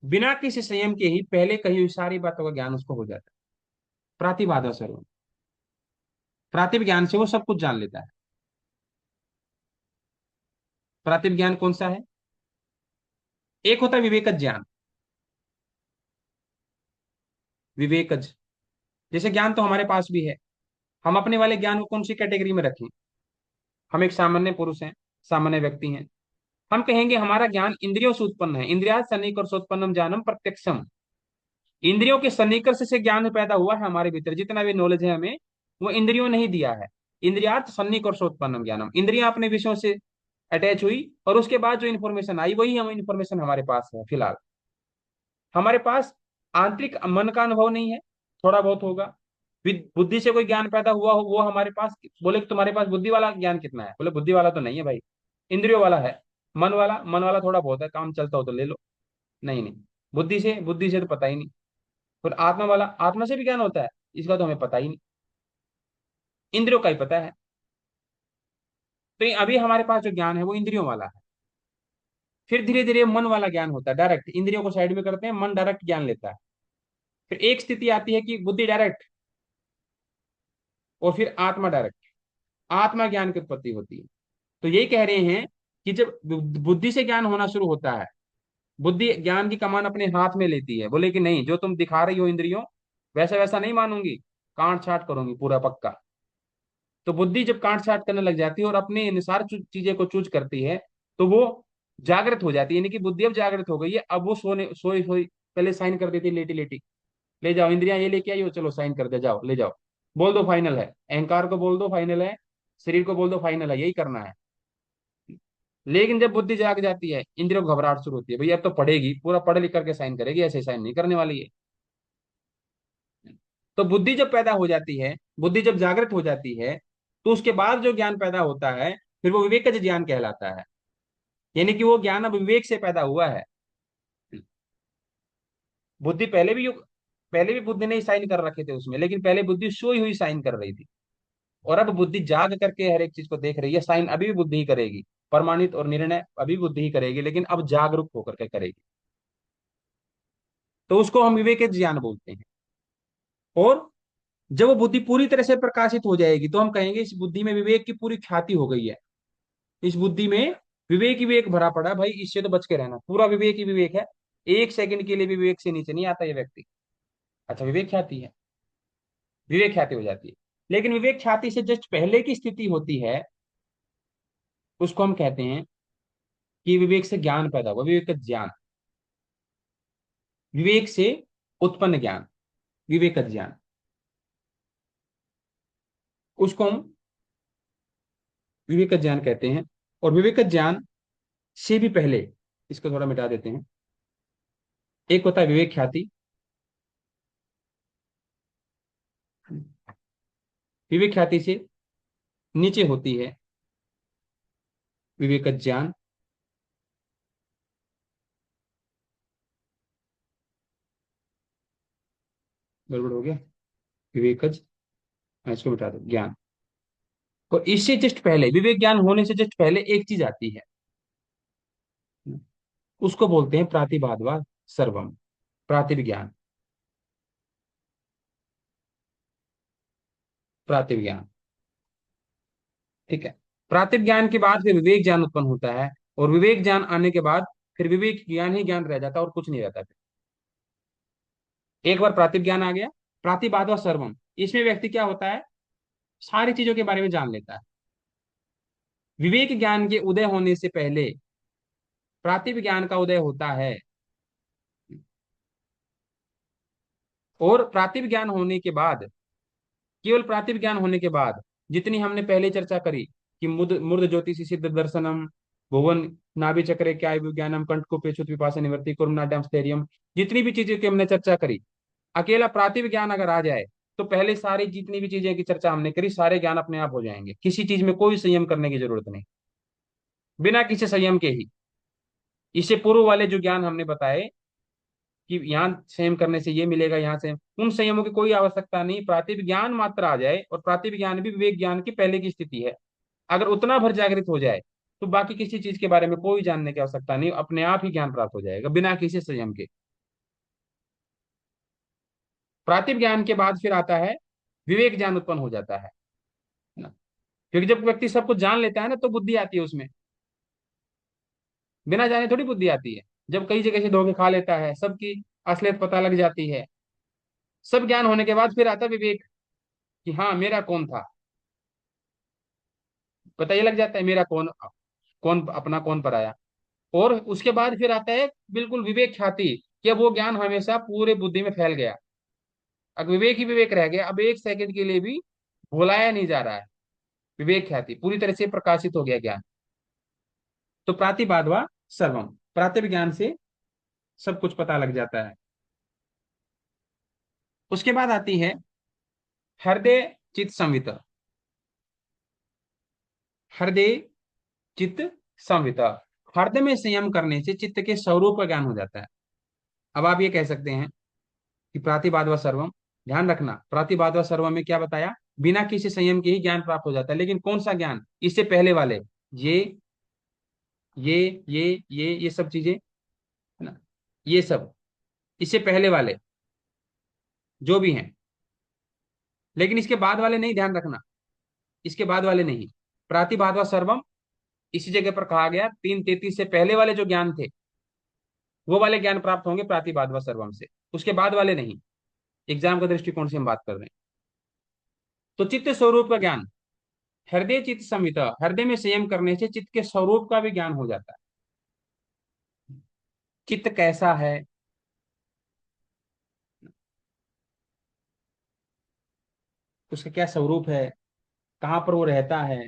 बिना किसी संयम के ही पहले कही हुई सारी बातों का ज्ञान उसको हो जाता है। प्रातिबाधवा सर्वम, प्रातिब ज्ञान से वो सब कुछ जान लेता है। प्रातिब ज्ञान कौन सा है? एक होता है विवेकज ज्ञान। विवेकज, जैसे ज्ञान तो हमारे पास भी है, हम अपने वाले ज्ञान को कौन सी कैटेगरी में रखें? हम एक सामान्य पुरुष हैं, सामान्य व्यक्ति हैं। हम कहेंगे हमारा ज्ञान इंद्रियों से उत्पन्न है। इंद्रिया सन्निकर्ष उत्पन्नम ज्ञानम प्रत्यक्षम, इंद्रियों के सन्निकर्ष से ज्ञान पैदा हुआ है हमारे भीतर। जितना भी नॉलेज है हमें, वो इंद्रियों ने ही दिया है। इंद्रियात सन्निकर्ष उत्पन्नम ज्ञानम, इंद्रियां अपने विषयों से अटैच हुई और उसके बाद जो इन्फॉर्मेशन आई वही हम इन्फॉर्मेशन हमारे पास है फिलहाल। हमारे पास आंतरिक मन का अनुभव नहीं है, थोड़ा बहुत होगा। बुद्धि से कोई ज्ञान पैदा हुआ हो वो हमारे पास, बोले कि तुम्हारे पास बुद्धि वाला ज्ञान कितना है, बोले बुद्धि वाला तो नहीं है भाई, इंद्रियों वाला है। मन वाला थोड़ा बहुत है, काम चलता हो तो ले लो। नहीं नहीं, बुद्धि से तो पता ही नहीं। फिर आत्मा वाला, आत्मा से भी ज्ञान होता है, इसका तो हमें पता ही नहीं, इंद्रियों का ही पता है। तो ये अभी हमारे पास जो ज्ञान है वो इंद्रियों वाला है। फिर धीरे धीरे मन वाला ज्ञान होता है, डायरेक्ट इंद्रियों को साइड में करते हैं, मन डायरेक्ट ज्ञान लेता है। फिर एक स्थिति आती है कि बुद्धि डायरेक्ट, और फिर आत्मा डायरेक्ट, आत्मा ज्ञान की उत्पत्ति होती है। तो यही कह रहे हैं कि जब बुद्धि से ज्ञान होना शुरू होता है, बुद्धि ज्ञान की कमान अपने हाथ में लेती है, बोले कि नहीं जो तुम दिखा रही हो इंद्रियों, वैसा वैसा नहीं मानूंगी, काट छाट करूंगी पूरा पक्का। तो बुद्धि जब काट छाट करने लग जाती है और अपने अनुसार चीजें को चूज करती है, तो वो जागृत हो जाती है। यानी कि बुद्धि अब जागृत हो गई है। अब वो सोने सोई सोई पहले साइन कर देती लेटी लेटी, ले जाओ इंद्रियां ये लेके आई हो, चलो साइन कर दे, जाओ ले जाओ, बोल दो फाइनल है, अहंकार को बोल दो फाइनल है, शरीर को बोल दो फाइनल है, यही करना है। लेकिन जब बुद्धि जाग जाती है, इंद्रियों को घबराहट शुरू होती है, भैया अब तो पढ़ेगी, पूरा पढ़ लिख करके साइन करेगी, ऐसे साइन नहीं करने वाली है। तो बुद्धि जब पैदा हो जाती है, बुद्धि जब जागृत हो जाती है, तो उसके बाद जो ज्ञान पैदा होता है, फिर वो विवेकज ज्ञान कहलाता है। यानी कि वो ज्ञान अब विवेक से पैदा हुआ है। बुद्धि पहले भी बुद्धि ने ही साइन कर रखे थे उसमें, लेकिन पहले बुद्धि सोई हुई साइन कर रही थी। और अब बुद्धि जाग करके हर एक चीज को देख रही है, साइन अभी भी बुद्धि ही करेगी, प्रमाणित और निर्णय अभी भी बुद्धि ही करेगी, लेकिन अब जागरूक होकर के करेगी। तो उसको हम विवेक ज्ञान बोलते हैं। और जब वो बुद्धि पूरी तरह से प्रकाशित हो जाएगी, तो हम कहेंगे इस बुद्धि में विवेक की पूरी ख्याति हो गई है। इस बुद्धि में विवेक ही विवेक भरा पड़ा है भाई, इससे तो बच के रहना, पूरा विवेक ही विवेक है। एक सेकंड के लिए भी विवेक से नीचे नहीं आता ये व्यक्ति। अच्छा, विवेक ख्याति है, विवेक ख्याति हो जाती है। लेकिन विवेक ख्याति से जस्ट पहले की स्थिति होती है, उसको हम कहते हैं कि विवेक से ज्ञान पैदा हुआ, विवेक ज्ञान, विवेक से उत्पन्न ज्ञान, विवेक ज्ञान, उसको हम विवेक ज्ञान कहते हैं। और विवेक ज्ञान से भी पहले, इसको थोड़ा मिटा देते हैं, एक होता है विवेक ख्याति। विवेक ख्याति से नीचे होती है विवेक ज्ञान। गड़बड़ हो गया, विवेकज, इसको मिटा दो, ज्ञान। और इससे जस्ट पहले, विवेक ज्ञान होने से जस्ट पहले एक चीज आती है, उसको बोलते हैं प्रातिभादवा सर्वम, प्रातिभ ज्ञान, प्रातिभ ज्ञान। ठीक है। प्रातिभ ज्ञान के बाद फिर विवेक ज्ञान उत्पन्न होता है, और विवेक ज्ञान आने के बाद फिर विवेक ज्ञान ही ज्ञान रह जाता है और कुछ नहीं रहता फिर। एक बार प्रातिभ ज्ञान आ गया, प्रातिभादवा सर्वम, इसमें व्यक्ति क्या होता है, सारी चीजों के बारे में जान लेता है। विवेक ज्ञान के उदय होने से पहले प्रातिभ ज्ञान का उदय होता है। और प्रातिभ ज्ञान होने के बाद, केवल प्रातिभ ज्ञान होने के बाद, जितनी हमने पहले चर्चा करी कि मूर्ध ज्योतिषी सिद्ध दर्शनम, भुवन नाभि चक्रे क्या विज्ञानम, कंटको पेचुत विपाशा निवृत्ति कुर्मनाड्यम स्थैर्यम, जितनी भी चीजें की हमने चर्चा करी, अकेला प्रातिभ ज्ञान अगर आ जाए, तो पहले सारी जितनी भी चीजें की चर्चा हमने करी, सारे ज्ञान अपने आप हो जाएंगे, किसी चीज में कोई संयम करने की जरूरत नहीं, बिना किसी संयम के ही। इससे पूर्व वाले जो ज्ञान हमने बताए, कि यहाँ संयम करने से ये मिलेगा, यहाँ से उन संयमों की कोई आवश्यकता नहीं। प्रातिभ ज्ञान मात्र आ जाए, और प्रातिभ ज्ञान भी विवेक ज्ञान की पहले की स्थिति है। अगर उतना भर जागृत हो जाए तो बाकी किसी चीज के बारे में कोई जानने की आवश्यकता नहीं, अपने आप ही ज्ञान प्राप्त हो जाएगा बिना किसी संयम के। प्रातिभ ज्ञान के बाद फिर आता है विवेक ज्ञान उत्पन्न हो जाता है ना। क्योंकि जब व्यक्ति सब कुछ जान लेता है ना, तो बुद्धि आती है उसमें। बिना जाने थोड़ी बुद्धि आती है। जब कई जगह से धोखे खा लेता है, सबकी असलियत पता लग जाती है, सब ज्ञान होने के बाद फिर आता है विवेक, कि हाँ मेरा कौन था, पता ये लग जाता है मेरा कौन, कौन अपना कौन पराया। और उसके बाद फिर आता है बिल्कुल विवेक ख्याति, कि अब वो ज्ञान हमेशा पूरे बुद्धि में फैल गया। अब विवेक ही विवेक रह गया, अब एक सेकंड के लिए भी भुलाया नहीं जा रहा है। विवेक ख्याति पूरी तरह से प्रकाशित हो गया ज्ञान। तो प्रातिभाव सर्वम, प्रातिभ ज्ञान से सब कुछ पता लग जाता है। उसके बाद आती है हृदय चित्त संवित। हृदय चित्त संवित, हृदय में संयम करने से चित्त के स्वरूप का ज्ञान हो जाता है। अब आप ये कह सकते हैं कि प्रातिभाव सर्वम, ध्यान रखना प्रातिभाव सर्वम में क्या बताया, बिना किसी संयम के ही ज्ञान प्राप्त हो जाता है। लेकिन कौन सा ज्ञान, इससे पहले वाले, ये ये ये सब चीजें है ना, ये सब इससे पहले वाले जो भी हैं। लेकिन इसके बाद वाले नहीं, ध्यान रखना, इसके बाद वाले नहीं। प्रातिभाव सर्वम इसी जगह पर कहा गया, 3:33 से पहले वाले जो ज्ञान थे वो वाले ज्ञान प्राप्त होंगे प्रातिभाव सर्वम से, उसके बाद वाले नहीं। एग्जाम का दृष्टिकोण से हम बात कर रहे हैं। तो चित्त स्वरूप का ज्ञान, हृदय चित्त संवित, हृदय में संयम करने से चित्त के स्वरूप का भी ज्ञान हो जाता है। चित्त कैसा है, उसका क्या स्वरूप है, कहाँ पर वो रहता है,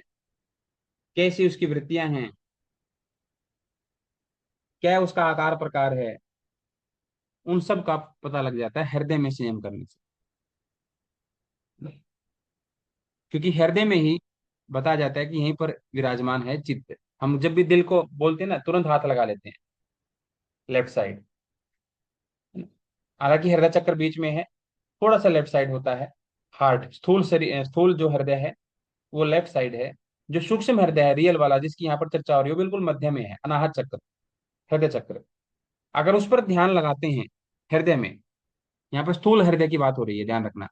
कैसी उसकी वृत्तियां हैं, क्या उसका आकार प्रकार है, उन सब का पता लग जाता है हृदय में संयम करने से। क्योंकि हृदय में ही बताया जाता है कि यहीं पर विराजमान है चित्त। हम जब भी दिल को बोलते हैं ना, तुरंत हाथ लगा लेते हैं लेफ्ट साइड। हालांकि हृदय चक्र बीच में है, थोड़ा सा लेफ्ट साइड होता है। हार्ट स्थूल शरीर, स्थूल जो हृदय है वो लेफ्ट साइड है। जो सूक्ष्म हृदय है रियल वाला, जिसकी यहाँ पर चर्चा हो रही है, वो बिल्कुल मध्य में है, अनाहत चक्र, हृदय चक्र। अगर उस पर ध्यान लगाते हैं हृदय में, यहाँ पर स्थूल हृदय की बात हो रही है, ध्यान रखना,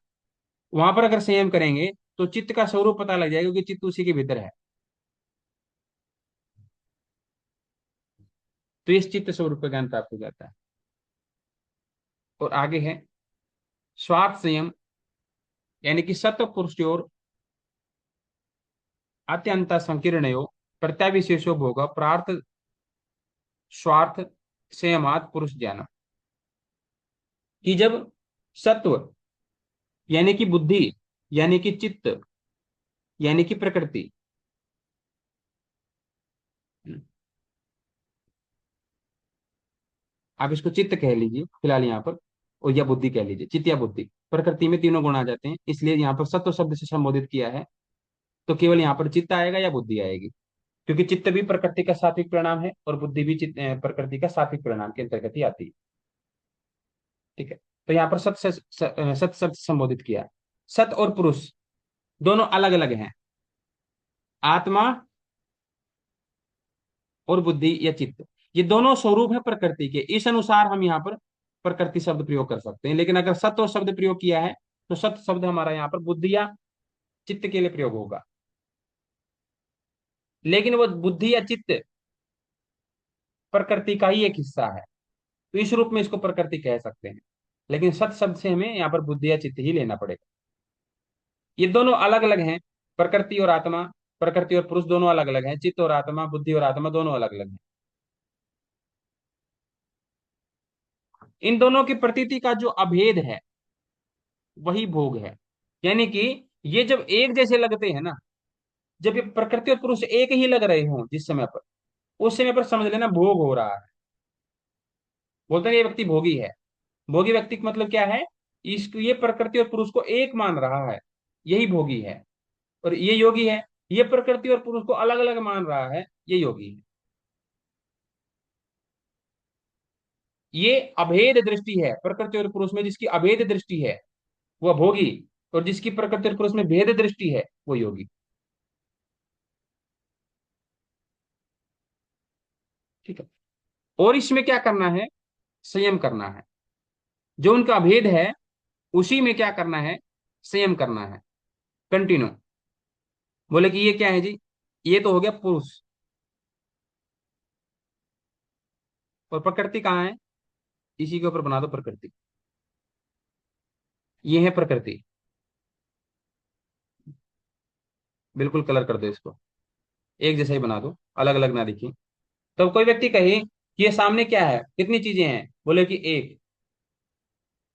वहां पर अगर संयम करेंगे तो चित्त का स्वरूप पता लग जाएगा, क्योंकि चित्त उसी के भीतर है। तो इस चित्त स्वरूप का ज्ञान प्राप्त हो जाता है। और आगे है स्वार्थ संयम, यानी कि सत्व पुरुषयोर अत्यंत संकीर्णयो प्रत्याविशेषो भोग प्रार्थ स्वार्थ संयमात पुरुष ज्ञान। कि जब सत्व यानी कि बुद्धि, यानी कि चित्त, यानी कि प्रकृति, आप इसको चित्त कह लीजिए फिलहाल यहाँ पर, और या बुद्धि कह लीजिए, चित्त या बुद्धि, प्रकृति में तीनों गुण आ जाते हैं, इसलिए यहाँ पर सत्व शब्द से संबोधित किया है। तो केवल यहाँ पर चित्त आएगा या बुद्धि आएगी, क्योंकि चित्त भी प्रकृति का सात्विक परिणाम है, और बुद्धि भी प्रकृति का सात्विक परिणाम के अंतर्गत ही आती है। ठीक है। तो यहाँ पर सत शब्द से संबोधित किया। सत और पुरुष दोनों अलग अलग हैं, आत्मा और बुद्धि या चित्त, ये दोनों स्वरूप है प्रकृति के। इस अनुसार हम यहाँ पर प्रकृति शब्द प्रयोग कर सकते हैं। लेकिन अगर सत्व शब्द प्रयोग किया है, तो सत्य शब्द हमारा यहाँ पर बुद्धि या चित्त के लिए प्रयोग होगा। लेकिन वो बुद्धि या चित्त प्रकृति का ही एक हिस्सा है, तो इस रूप में इसको प्रकृति कह सकते हैं। लेकिन सत शब्द से हमें यहाँ पर बुद्धि या चित्त ही लेना पड़ेगा। ये दोनों अलग अलग हैं, प्रकृति और आत्मा, प्रकृति और पुरुष दोनों अलग अलग हैं, चित्त और आत्मा, बुद्धि और आत्मा दोनों अलग अलग हैं। इन दोनों की प्रतीति का जो अभेद है वही भोग है। यानी कि ये जब एक जैसे लगते हैं ना, जब ये प्रकृति और पुरुष एक ही लग रहे हों जिस समय पर, उस समय पर समझ लेना भोग हो रहा है। बोलते हैं ये व्यक्ति भोगी है। भोगी व्यक्ति का मतलब क्या है, इसको ये प्रकृति और पुरुष को एक मान रहा है, यही भोगी है। और ये योगी है, ये प्रकृति और पुरुष को अलग अलग मान रहा है, ये योगी है। ये अभेद दृष्टि है प्रकृति और पुरुष में, जिसकी अभेद दृष्टि है वह भोगी, और जिसकी प्रकृति और पुरुष में भेद दृष्टि है वो योगी। ठीक है। और इसमें क्या करना है, संयम करना है। जो उनका अभेद है उसी में क्या करना है, संयम करना है। कंटिन्यू। बोले कि ये क्या है जी, ये तो हो गया पुरुष, और प्रकृति कहाँ है, इसी के ऊपर बना दो प्रकृति। ये है प्रकृति, बिल्कुल कलर कर दो इसको, एक जैसा ही बना दो, अलग अलग ना दिखे। तो कोई व्यक्ति कहे कि ये सामने क्या है, कितनी चीजें हैं, बोले कि एक।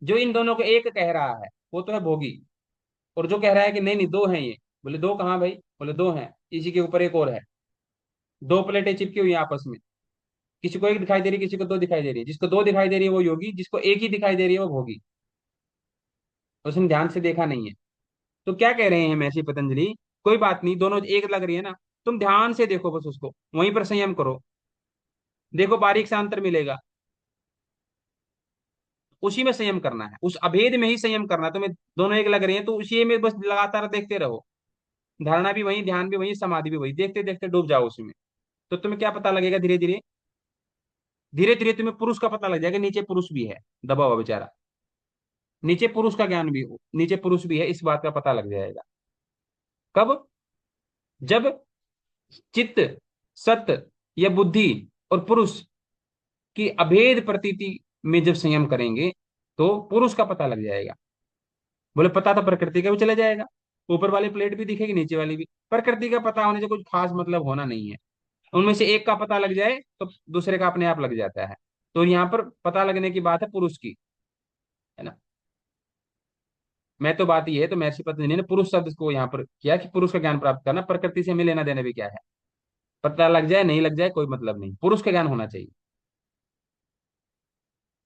जो इन दोनों को एक कह रहा है वो तो है भोगी, और जो कह रहा है कि नहीं नहीं दो हैं ये, बोले दो कहाँ भाई, बोले दो हैं, इसी के ऊपर एक और है। दो प्लेटें चिपकी हुई हैं आपस में, किसी को एक दिखाई दे रही है, किसी को दो दिखाई दे रही है, जिसको दो दिखाई दे रही है वो योगी, जिसको एक ही दिखाई दे रही है वो भोगी। उसने ध्यान से देखा नहीं है। तो क्या कह रहे हैं महर्षि पतंजलि, कोई बात नहीं, दोनों एक लग रही है ना, तुम ध्यान से देखो बस उसको, वहीं पर संयम करो, देखो बारीक सा अंतर मिलेगा, उसी में संयम करना है, उस अभेद में ही संयम करना है तुम्हें। दोनों एक लग रही हैं तो उसी में बस लगातार देखते रहो, धारणा भी वही, ध्यान भी वही, समाधि भी वही, देखते देखते डूब जाओ उसमें। तो तुम्हें क्या पता लगेगा, धीरे धीरे, धीरे धीरे तुम्हें पुरुष का पता लग जाएगा, नीचे पुरुष भी है दबा हुआ बेचारा, नीचे पुरुष का ज्ञान भी, नीचे पुरुष भी है, इस बात का पता लग जाएगा। कब, जब चित्त, सत्य या बुद्धि और पुरुष की अभेद प्रतीति में जब संयम करेंगे तो पुरुष का पता लग जाएगा। बोले पता तो प्रकृति का भी चला जाएगा, ऊपर वाली प्लेट भी दिखेगी, नीचे वाली भी। प्रकृति का पता होने से कुछ खास मतलब होना नहीं है, उनमें से एक का पता लग जाए तो दूसरे का अपने आप लग जाता है। तो यहाँ पर पता लगने की बात है पुरुष की, है ना। मैं तो बात ये है, तो महर्षि पतंजलि ने पुरुष शब्द को यहाँ पर किया कि पुरुष का ज्ञान प्राप्त करना, प्रकृति से हमें लेना देना भी क्या है, पता लग जाए नहीं लग जाए कोई मतलब नहीं, पुरुष का ज्ञान होना चाहिए।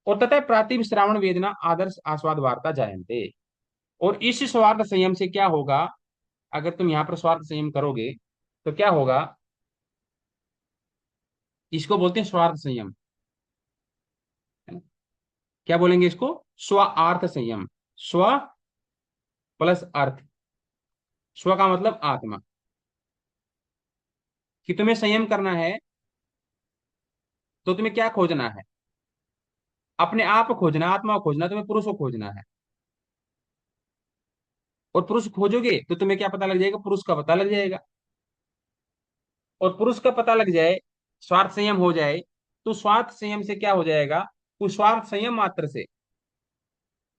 और तथा प्रातिभ श्रावण वेदना आदर्श आस्वाद वार्ता जायन्ते। और इस स्वार्थ संयम से क्या होगा, अगर तुम यहाँ पर स्वार्थ संयम करोगे तो क्या होगा, इसको बोलते हैं स्वार्थ संयम, है ना। क्या बोलेंगे इसको, स्वार्थ संयम। स्व प्लस अर्थ, स्व का मतलब आत्मा, कि तुम्हें संयम करना है तो तुम्हें क्या खोजना है, अपने आप को खोजना, आत्मा को खोजना, तुम्हें पुरुष को खोजना है। और पुरुष खोजोगे तो तुम्हें क्या पता लग जाएगा, पुरुष का पता लग जाएगा। और पुरुष का पता लग जाए, स्वार्थ संयम हो जाए, तो स्वार्थ संयम से क्या हो जाएगा, उस स्वार्थ संयम मात्र से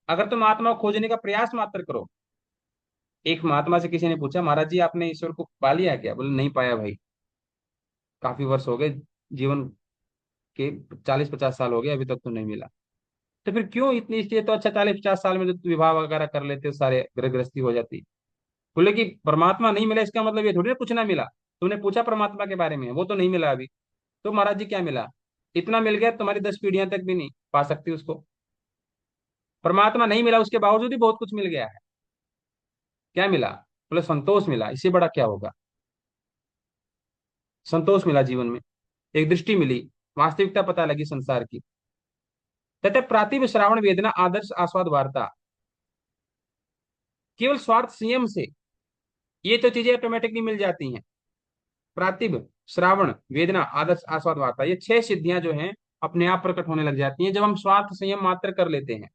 अगर तुम आत्मा को खोजने का प्रयास मात्र करो। एक महात्मा से किसी ने पूछा, महाराज जी आपने ईश्वर को पा लिया क्या, बोले नहीं पाया भाई, काफी वर्ष हो गए, जीवन के 40-50 साल हो गए, अभी तक तो नहीं मिला। तो फिर क्यों इतनी, इसलिए तो अच्छा 40-50 साल में जो विवाह वगैरह कर लेते हो, सारे ग्रह गृहस्थी हो जाती। बोले कि परमात्मा नहीं मिला इसका मतलब ये थोड़ी ना कुछ ना मिला, तुमने पूछा परमात्मा के बारे में, वो तो नहीं मिला अभी। तो महाराज जी क्या मिला, इतना मिल गया तुम्हारी 10 पीढ़ियां तक भी नहीं पा सकती उसको। परमात्मा नहीं मिला उसके बावजूद ही बहुत कुछ मिल गया है। क्या मिला, बोले संतोष मिला, इससे बड़ा क्या होगा। संतोष मिला जीवन में, एक दृष्टि मिली, वास्तविकता पता लगी संसार की। तथा प्रातिभ श्रावण वेदना आदर्श आस्वाद वार्ता, केवल स्वार्थ संयम से ये तो चीजें ऑटोमेटिकली मिल जाती हैं। प्रातिभ, श्रावण, वेदना, आदर्श, आस्वाद, वार्ता, ये 6 सिद्धियां जो हैं अपने आप प्रकट होने लग जाती हैं जब हम स्वार्थ संयम मात्र कर लेते हैं।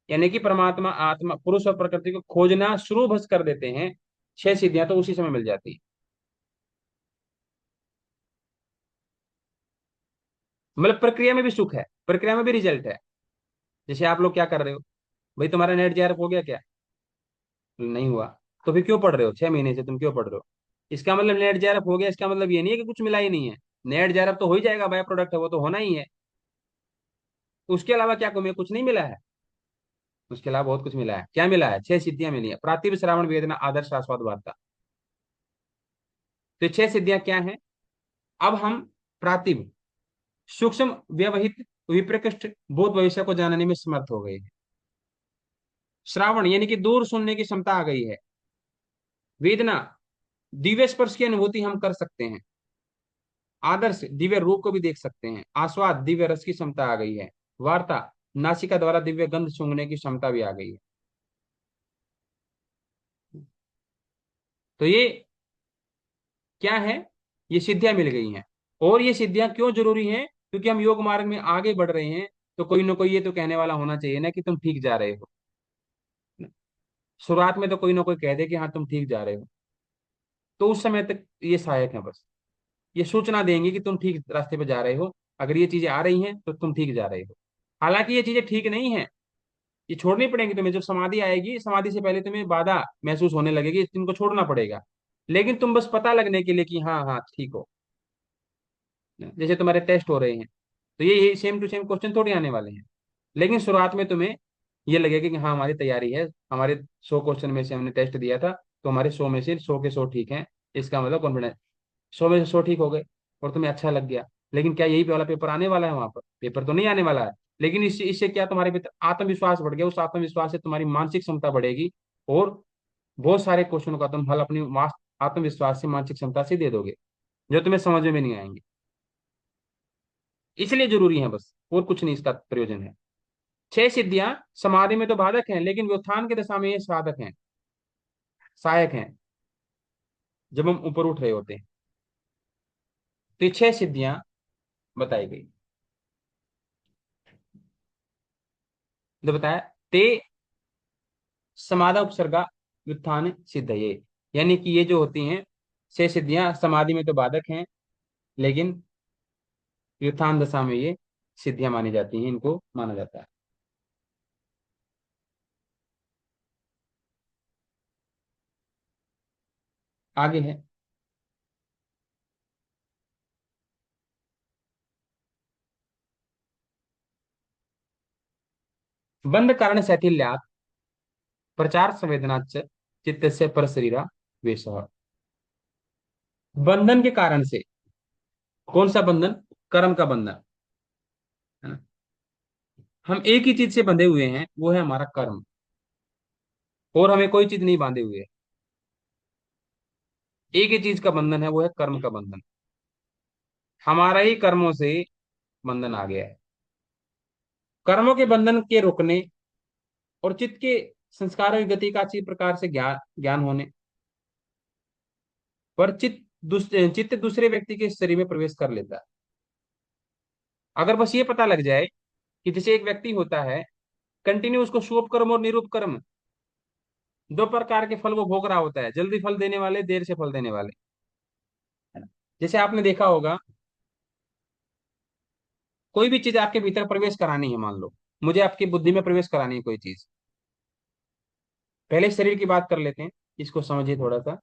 यानी कि परमात्मा, आत्मा, पुरुष और प्रकृति को खोजना शुरू बस कर देते हैं, 6 सिद्धियां तो उसी समय मिल जाती है। मतलब प्रक्रिया में भी सुख है, प्रक्रिया में भी रिजल्ट है। जैसे आप लोग क्या कर रहे हो, भाई तुम्हारा नेट जेआरएफ हो गया क्या, नहीं हुआ, तो फिर क्यों पढ़ रहे हो, 6 महीने से तुम क्यों पढ़ रहे हो। इसका मतलब नेट जेआरएफ हो गया, इसका मतलब ये नहीं है कि कुछ मिला ही नहीं है। नेट जेआरएफ तो हो ही जाएगा, बाय प्रोडक्ट है, वो तो होना ही है। उसके अलावा क्या तुम्हें कुछ नहीं मिला है, उसके अलावा बहुत कुछ मिला है। क्या मिला है, 6 सिद्धियां मिली है, प्रातिभ श्रावण वेदना आदर्श आस्वाद वार्ता। तो 6 सिद्धियां क्या हैं, अब हम प्रातिभ, सूक्ष्म, व्यवहित, विप्रकृष्ट बोध भविष्य को जानने में समर्थ हो गए हैं। श्रावण यानी कि दूर सुनने की क्षमता आ गई है। वेदना, दिव्य स्पर्श की अनुभूति हम कर सकते हैं। आदर्श, दिव्य रूप को भी देख सकते हैं। आस्वाद, दिव्य रस की क्षमता आ गई है। वार्ता, नासिका द्वारा दिव्य गंध सूंघने की क्षमता भी आ गई है। तो ये क्या है, ये सिद्धियां मिल गई हैं। और ये सिद्धियां क्यों जरूरी हैं? क्योंकि हम योग मार्ग में आगे बढ़ रहे हैं, तो कोई ना कोई ये तो कहने वाला होना चाहिए ना कि तुम ठीक जा रहे हो। शुरुआत में तो कोई ना कोई कह दे कि हाँ तुम ठीक जा रहे हो, तो उस समय तक ये सहायक है बस। ये सूचना देंगे कि तुम ठीक रास्ते पे जा रहे हो। अगर ये चीजें आ रही हैं तो तुम ठीक जा रहे हो। हालांकि ये चीजें ठीक नहीं है, ये छोड़नी पड़ेंगी तुम्हें। जब समाधि आएगी, समाधि से पहले तुम्हें बाधा महसूस होने लगेगी, तुमको छोड़ना पड़ेगा। लेकिन तुम बस पता लगने के लिए कि हाँ हाँ ठीक हो, जैसे तुम्हारे टेस्ट हो रहे हैं, तो ये सेम टू सेम क्वेश्चन थोड़ी आने वाले हैं। लेकिन शुरुआत में तुम्हें ये लगेगा कि हाँ हमारी तैयारी है, हमारे 100 क्वेश्चन में से हमने टेस्ट दिया था, तो हमारे 100 में से 100 के 100 ठीक हैं। इसका मतलब कॉन्फिडेंस, 100 में से 100 ठीक हो गए और तुम्हें अच्छा लग गया। लेकिन क्या यही वाला पेपर आने वाला है? वहां पर पेपर तो नहीं आने वाला है। लेकिन इससे इससे क्या, तुम्हारे भीतर आत्मविश्वास बढ़ गया। उस आत्मविश्वास से तुम्हारी मानसिक क्षमता बढ़ेगी, और बहुत सारे क्वेश्चनों का तुम हल अपनी आत्मविश्वास से, मानसिक क्षमता से दे दोगे, जो तुम्हें समझ में नहीं आएंगे। इसलिए जरूरी है बस, और कुछ नहीं इसका प्रयोजन है। 6 सिद्धियां समाधि में तो बाधक हैं, लेकिन व्युत्थान की दशा में ये साधक हैं, सहायक हैं, जब हम ऊपर उठ रहे होते हैं। तो ये 6 सिद्धियां बताई गई। तो बताया, ते समाधा उपसर्गा व्युत्थान सिद्ध ये, यानी कि ये जो होती हैं 6 सिद्धियां समाधि में तो बाधक हैं, लेकिन व्युत्थान दशा में ये सिद्धियां मानी जाती हैं, इनको माना जाता है। आगे है, बंध कारण शैथिल्यात् प्रचार संवेदनाच चित्तस्य परशरीरा वेशः। बंधन के कारण से, कौन सा बंधन? कर्म का बंधन, है ना। हम एक ही चीज से बंधे हुए हैं, वो है हमारा कर्म, और हमें कोई चीज नहीं बांधे हुए है। एक ही चीज का बंधन है, वो है कर्म का बंधन। हमारा ही कर्मों से बंधन आ गया है। कर्मों के बंधन के रोकने और चित्त के संस्कारों की गति का अच्छी प्रकार से ज्ञान ज्ञान होने पर चित्त दूसरे व्यक्ति के शरीर में प्रवेश कर लेता है। अगर बस ये पता लग जाए कि जैसे एक व्यक्ति होता है, कंटिन्यू उसको शुभ कर्म और निरूप कर्म, दो प्रकार के फल वो भोग रहा होता है, जल्दी फल देने वाले, देर से फल देने वाले, है ना। जैसे आपने देखा होगा, कोई भी चीज आपके भीतर प्रवेश करानी है, मान लो मुझे आपकी बुद्धि में प्रवेश करानी है कोई चीज। पहले शरीर की बात कर लेते हैं, इसको समझिए थोड़ा सा।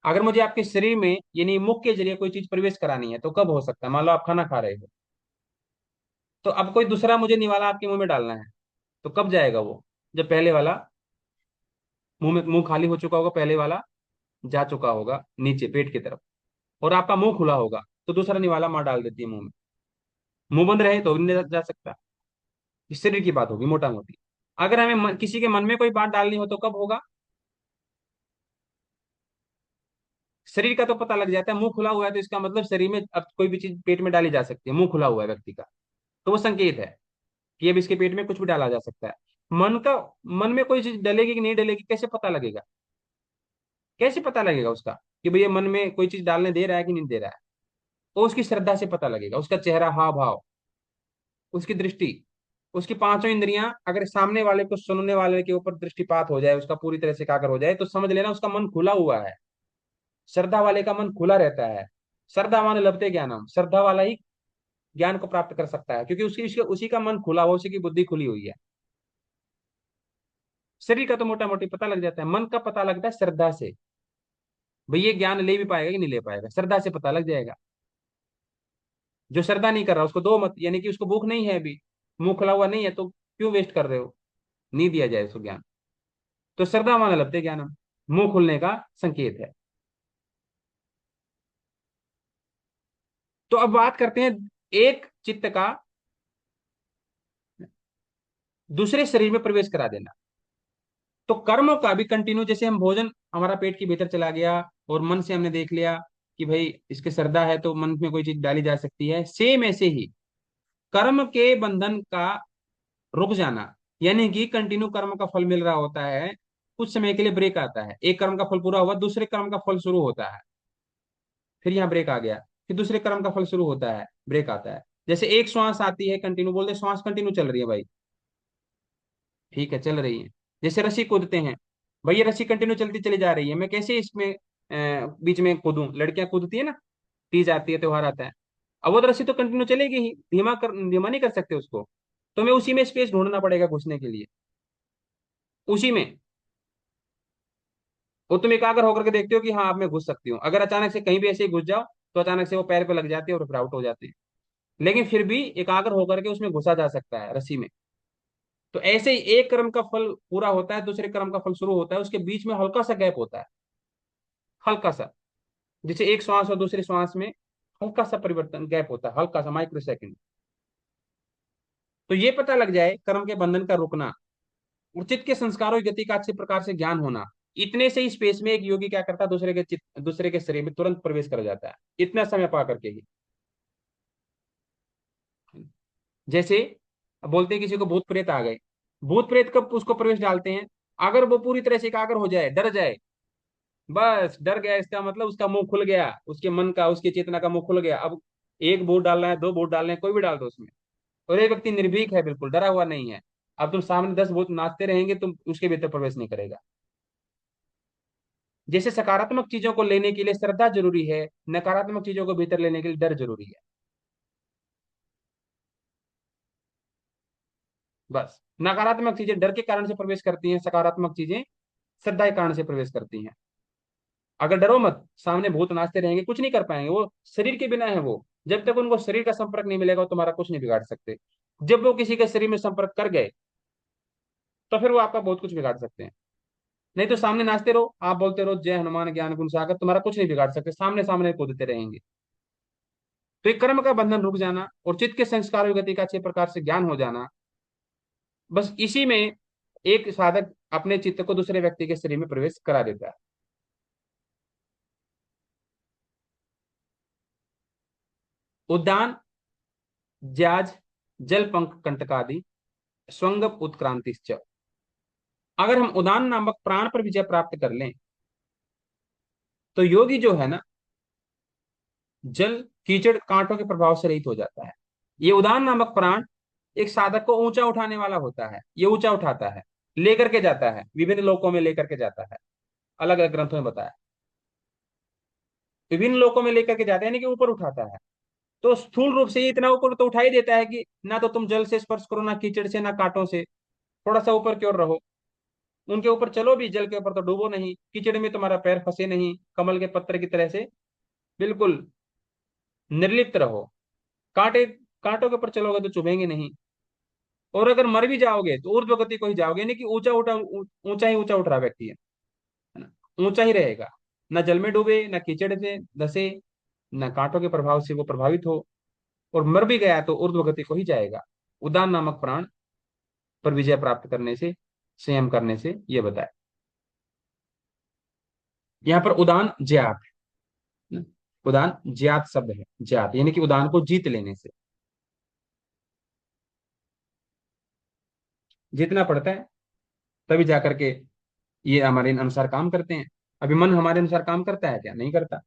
अगर मुझे आपके शरीर में यानी मुख के जरिए कोई चीज प्रवेश करानी है, तो कब हो सकता है? मान लो आप खाना खा रहे हो, तो अब कोई दूसरा मुझे निवाला आपके मुंह में डालना है, तो कब जाएगा वो? जब पहले वाला मुंह खाली हो चुका होगा, पहले वाला जा चुका होगा नीचे पेट की तरफ, और आपका मुंह खुला होगा, तो दूसरा निवाला मार डाल देती है मुंह में। मुंह बंद रहे तो भी नहीं जा सकता। इस शरीर की बात होगी मोटा मोटी। अगर हमें किसी के मन में कोई बात डालनी हो, तो कब होगा? शरीर का तो पता लग जाता है, मुंह खुला हुआ है तो इसका मतलब शरीर में अब कोई भी चीज पेट में डाली जा सकती है, मुंह खुला हुआ है व्यक्ति का, तो वो संकेत है कि अब इसके पेट में कुछ भी डाला जा सकता है। मन का, मन में कोई चीज डलेगी कि नहीं डलेगी, कैसे पता लगेगा? कैसे पता लगेगा उसका कि भैया मन में कोई चीज डालने दे रहा है कि नहीं दे रहा है? वो उसकी श्रद्धा से पता लगेगा, उसका चेहरा, हाव भाव, उसकी दृष्टि, उसकी पांचों इंद्रियां। अगर सामने वाले को, सुनने वाले के ऊपर दृष्टिपात हो जाए, उसका पूरी तरह से एकाग्र हो जाए, तो समझ लेना उसका मन खुला हुआ है। श्रद्धा वाले का मन खुला रहता है। श्रद्धा मान लभते ज्ञानम, श्रद्धा वाला ही ज्ञान को प्राप्त कर सकता है, क्योंकि उसी का मन खुला हुआ, उसी की बुद्धि खुली हुई है। शरीर का तो मोटा मोटी पता लग जाता है, मन का पता लगता है श्रद्धा से। भाई ये ज्ञान ले भी पाएगा कि नहीं ले पाएगा, श्रद्धा से पता लग जाएगा। जो श्रद्धा नहीं कर रहा उसको दो मत, यानी कि उसको भूख नहीं है अभी, मुंह खुला हुआ नहीं है, तो क्यों वेस्ट कर रहे हो? नहीं दिया जाए उसको ज्ञान। तो श्रद्धा मान लभते ज्ञानम, मुंह खुलने का संकेत है। तो अब बात करते हैं एक चित्त का दूसरे शरीर में प्रवेश करा देना। तो कर्मों का भी कंटिन्यू, जैसे हम भोजन हमारा पेट के भीतर चला गया, और मन से हमने देख लिया कि भाई इसके श्रद्धा है तो मन में कोई चीज डाली जा सकती है, सेम ऐसे ही कर्म के बंधन का रुक जाना, यानी कि कंटिन्यू कर्म का फल मिल रहा होता है, कुछ समय के लिए ब्रेक आता है, एक कर्म का फल पूरा हुआ, दूसरे कर्म का फल शुरू होता है, फिर यहाँ ब्रेक आ गया, फिर दूसरे कर्म का फल शुरू होता है, ब्रेक आता है। जैसे एक श्वास आती है कंटिन्यू, बोलते श्वास कंटिन्यू चल रही है भाई, ठीक है चल रही है। जैसे रस्सी कूदते हैं, भाई ये रस्सी कंटिन्यू चलती चली जा रही है, मैं कैसे इसमें बीच में कूदूं, लड़कियां कूदती है ना, तीज आती है, त्योहार आता है, अब वो तो रस्सी तो कंटिन्यू चलेगी ही, धीमा नहीं कर सकते उसको, तो मैं उसी में स्पेस ढूंढना पड़ेगा घुसने के लिए, उसी में। वो तुम एकाग्र होकर के देखते हो कि हाँ अब मैं घुस सकती हूँ, अगर अचानक से कहीं भी ऐसे ही घुस जाओ तो अचानक से वो पैर पे लग जाती है और फिर आउट हो जाती है, लेकिन फिर भी एकाग्र होकर के उसमें घुसा जा सकता है रस्सी में। तो ऐसे ही एक कर्म का फल पूरा होता है, दूसरे कर्म का फल शुरू होता है, उसके बीच में हल्का सा गैप होता है, हल्का सा, जैसे एक श्वास और दूसरे श्वास में हल्का सा परिवर्तन गैप होता है, हल्का सा माइक्रो सेकंड। तो ये पता लग जाए कर्म के बंधन का रुकना, उचित के संस्कारों की गति का अच्छे प्रकार से ज्ञान होना, इतने से ही स्पेस में एक योगी क्या करता है, दूसरे के शरीर में तुरंत प्रवेश कर जाता है, इतना समय पा करके ही। जैसे अब बोलते हैं किसी को भूत प्रेत आ गए, भूत प्रेत कब उसको प्रवेश डालते हैं, अगर वो पूरी तरह से एकाग्र हो जाए, डर जाए, बस डर गया इसका मतलब उसका मुंह खुल गया, उसके मन का उसकी चेतना का मुंह खुल गया, अब एक वोट डालना है, दो वोट डालना है, कोई भी डाल दो उसमें, और एक व्यक्ति निर्भीक है, बिल्कुल डरा हुआ नहीं है, अब तुम सामने 10 वोट नाचते रहेंगे, तुम उसके भीतर प्रवेश नहीं करेगा। जैसे सकारात्मक चीजों को लेने के लिए श्रद्धा जरूरी है, नकारात्मक चीजों को भीतर लेने के लिए डर जरूरी है, बस। नकारात्मक चीजें डर के कारण से प्रवेश करती हैं, सकारात्मक चीजें श्रद्धा के कारण से प्रवेश करती हैं। अगर डरो मत, सामने भूत नाचते रहेंगे, कुछ नहीं कर पाएंगे, वो शरीर के बिना है वो, जब तक उनको शरीर का संपर्क नहीं मिलेगा वो तुम्हारा कुछ नहीं बिगाड़ सकते, जब वो किसी के शरीर में संपर्क कर गए तो फिर वो आपका बहुत कुछ बिगाड़ सकते हैं। नहीं तो सामने नाचते रहो, आप बोलते रहो जय हनुमान ज्ञान गुण सागर, तुम्हारा कुछ नहीं बिगाड़ सकते, सामने सामने कूदते रहेंगे। तो एक कर्म का बंधन रुक जाना और चित्त के संस्कार गति का अच्छे प्रकार से ज्ञान हो जाना, बस इसी में एक साधक अपने चित्त को दूसरे व्यक्ति के शरीर में प्रवेश करा देता है। उद्यान ज्याज जल पंख कंटकादि स्वंगप उत्क्रांतिश्च। अगर हम उदान नामक प्राण पर विजय प्राप्त कर लें तो योगी जो है ना, जल कीचड़ कांटों के प्रभाव से रहित हो जाता है। ये उदान नामक प्राण एक साधक को ऊंचा उठाने वाला होता है, ये ऊंचा उठाता है, लेकर के जाता है, विभिन्न लोकों में लेकर के जाता है, अलग अलग ग्रंथों में बताया, विभिन्न लोकों में लेकर के जाता है, यानी कि ऊपर उठाता है। तो स्थूल रूप से ये इतना ऊपर तो उठा ही देता है कि ना तो तुम जल से स्पर्श करो, ना कीचड़ से, ना कांटों से, थोड़ा सा ऊपर की ओर रहो, उनके ऊपर चलो भी, जल के ऊपर तो डूबो नहीं, कीचड़ में तुम्हारा पैर फंसे नहीं, कमल के पत्र की तरह से बिल्कुल निर्लिप्त रहो, कांटे कांटों के ऊपर चलोगे तो चुभेंगे नहीं, और अगर मर भी जाओगे तो ऊर्ध्व गति को ही जाओगे, यानी कि ऊंचा उठा ऊंचा ही ऊंचा उठ रहा व्यक्ति है ना, ऊंचा ही रहेगा, ना जल में डूबे, ना कीचड़ से धसे, ना कांटों के प्रभाव से वो प्रभावित हो, और मर भी गया तो ऊर्ध्व गति को ही जाएगा, उदान नामक प्राण पर विजय प्राप्त करने से, संयम करने से, ये बताया। यहाँ पर उदान ज्यात है ना? उदान ज्यात शब्द है, ज्यात यानी कि उदान को जीत लेने से, जीतना पड़ता है, तभी जाकर के ये हमारे अनुसार काम करते हैं। अभी मन हमारे अनुसार काम करता है क्या? नहीं करता,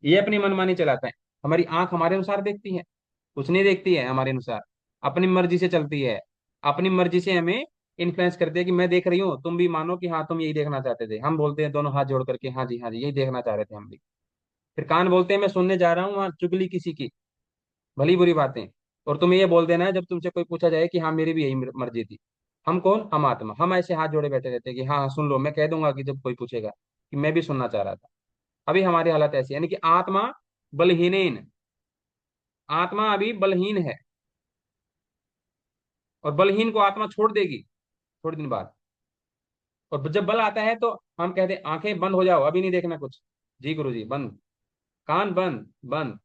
ये अपनी मनमानी चलाता है। हमारी आंख हमारे अनुसार देखती है, कुछ नहीं देखती है हमारे अनुसार, अपनी मर्जी से चलती है, अपनी मर्जी से हमें इन्फ्लुएंस करती है कि मैं देख रही हूँ, तुम भी मानो कि हाँ तुम यही देखना चाहते थे, हम बोलते हैं दोनों हाथ जोड़ करके हाँ जी यही देखना चाह रहे थे हम भी, फिर कान बोलते हैं मैं सुनने जा रहा हूँ वहां चुगली किसी की, भली बुरी बातें, और तुम्हें ये बोल देना है जब तुमसे कोई पूछा जाए कि हाँ मेरी भी यही मर्जी थी। हम कौन? हम आत्मा, हम ऐसे हाथ जोड़े बैठे रहते हैं कि हाँ हाँ सुन लो, मैं कह दूंगा कि जब कोई पूछेगा कि मैं भी सुनना चाह रहा था। अभी हमारी हालत ऐसी है, यानी कि आत्मा बलहीन, आत्मा अभी बलहीन है, और बलहीन को आत्मा छोड़ देगी थोड़े दिन बाद, और जब बल आता है तो हम कहते हैं आंखें बंद हो जाओ, अभी नहीं देखना कुछ, जी गुरु जी बंद, कान बंद बंद।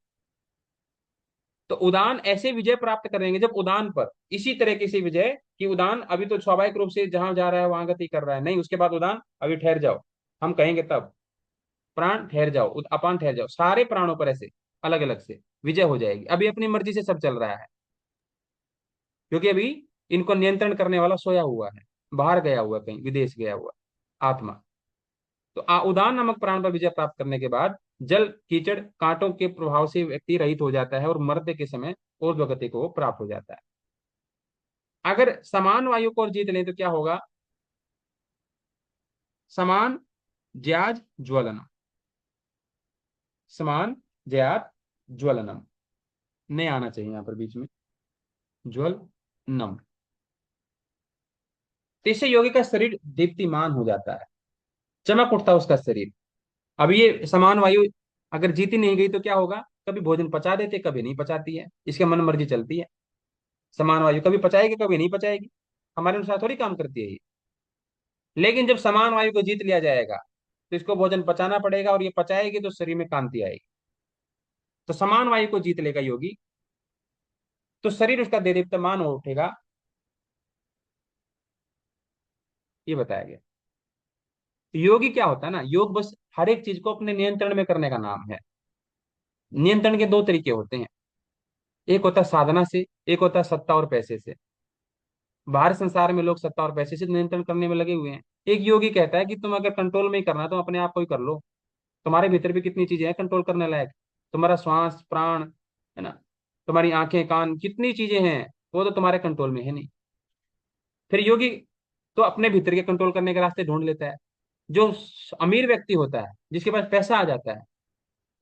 तो उदान ऐसे विजय प्राप्त करेंगे जब उदान पर इसी तरीके से विजय, कि उदान अभी तो स्वाभाविक रूप से जहां जा रहा है वहां गति कर रहा है, नहीं उसके बाद उदान अभी ठहर जाओ, हम कहेंगे तब प्राण ठहर जाओ, अपान ठहर जाओ, सारे प्राणों पर ऐसे अलग अलग से विजय हो जाएगी, अभी अपनी मर्जी से सब चल रहा है। क्योंकि अभी इनको नियंत्रण करने वाला सोया हुआ है, बाहर गया हुआ है, कहीं विदेश गया हुआ है, आत्मा। तो उदान नामक प्राण पर विजय प्राप्त करने के बाद जल कीचड़ कांटों के प्रभाव से व्यक्ति रहित हो जाता है और मरते के समय ऊर्ध्व गति को प्राप्त हो जाता है। अगर समान वायु को और जीत लें तो क्या होगा? समान ज्याज ज्वलनम। समान ज्यात ज्वलनम, नहीं आना चाहिए यहां पर बीच में, ज्वलनम। तो इससे योगी का शरीर दीप्तिमान हो जाता है, चमक उठता है उसका शरीर। अब ये समान वायु अगर जीती नहीं गई तो क्या होगा? कभी भोजन पचा देते, कभी नहीं पचाती है, इसके मन मर्जी चलती है। समान वायु कभी पचाएगी, कभी नहीं पचाएगी, हमारे अनुसार थोड़ी काम करती है ये। लेकिन जब समान वायु को जीत लिया जाएगा तो इसको भोजन पचाना पड़ेगा, और ये पचाएगी तो शरीर में कांति आएगी। तो समान वायु को जीत लेगा योगी, तो शरीर उसका देदीप्यमान हो उठेगा, ये बताया गया। तो योगी क्या होता है ना, योग बस हर एक चीज को अपने नियंत्रण में करने का नाम है। नियंत्रण के दो तरीके होते हैं, एक होता है साधना से, एक होता है सत्ता और पैसे से। बाहर संसार में लोग सत्ता और पैसे से नियंत्रण करने में लगे हुए हैं। एक योगी कहता है कि तुम अगर कंट्रोल में ही करना है तो अपने आप को ही कर लो। तुम्हारे भीतर भी कितनी चीजें हैं कंट्रोल करने लायक। तुम्हारा श्वास प्राण है ना, तुम्हारी आंखें कान, कितनी चीजें हैं, वो तो तुम्हारे कंट्रोल में है नहीं। फिर योगी तो अपने भीतर के कंट्रोल करने के रास्ते ढूंढ लेता है। जो अमीर व्यक्ति होता है, जिसके पास पैसा आ जाता है,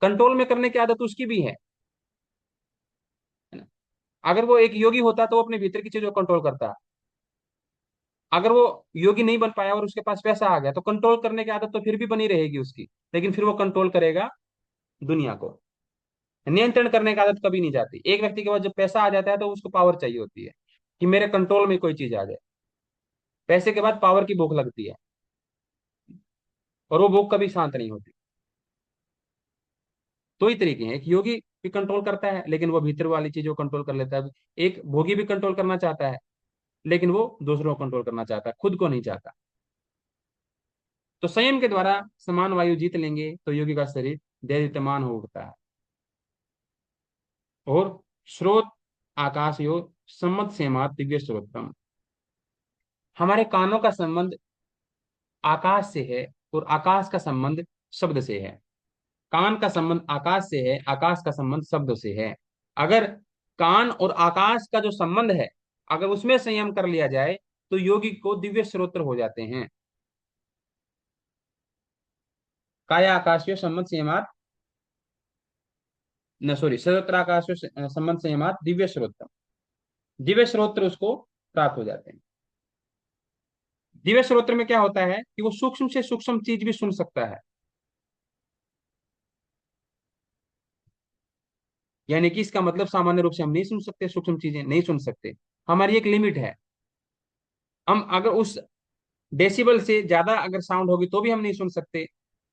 कंट्रोल में करने की आदत उसकी भी है ना। अगर वो एक योगी होता तो वो अपने भीतर की चीजों को कंट्रोल करता। अगर वो योगी नहीं बन पाया और उसके पास पैसा आ गया तो कंट्रोल करने की आदत तो फिर भी बनी रहेगी उसकी, लेकिन फिर वो कंट्रोल करेगा दुनिया को। नियंत्रण करने की आदत कभी नहीं जाती। एक व्यक्ति के पास जब पैसा आ जाता है तो उसको पावर चाहिए होती है, कि मेरे कंट्रोल में कोई चीज आ जाए। पैसे के बाद पावर की भूख लगती है, और वो भूख कभी शांत नहीं होती। दो ही तरीके हैं, एक योगी भी कंट्रोल करता है लेकिन वो भीतर वाली चीजों को कंट्रोल कर लेता है, एक भोगी भी कंट्रोल करना चाहता है लेकिन वो दूसरों को कंट्रोल करना चाहता है, खुद को नहीं चाहता। तो संयम के द्वारा समान वायु जीत लेंगे तो योगी का शरीर देदीप्यमान हो उठता है। और स्रोत आकाश योग सम्मत सेमात दिव्य स्रोतम। हमारे कानों का संबंध आकाश से है, और आकाश का संबंध शब्द से है। कान का संबंध आकाश से है, आकाश का संबंध शब्द से है। अगर कान और आकाश का जो संबंध है, अगर उसमें संयम कर लिया जाए तो योगी को दिव्य श्रोत्र हो जाते हैं। काया आकाशीय संबंध संयमात, न सॉरी, सर्वत्राकाशीय संबंध संयमात दिव्य श्रोत्र। दिव्य श्रोत्र उसको प्राप्त हो जाते हैं। दिव्य श्रोत्र में क्या होता है कि वो सूक्ष्म से सूक्ष्म चीज भी सुन सकता है। यानी कि इसका मतलब सामान्य रूप से हम नहीं सुन सकते, सूक्ष्म चीजें नहीं सुन सकते, हमारी एक लिमिट है। हम अगर उस डेसिबल से ज्यादा अगर साउंड होगी तो भी हम नहीं सुन सकते,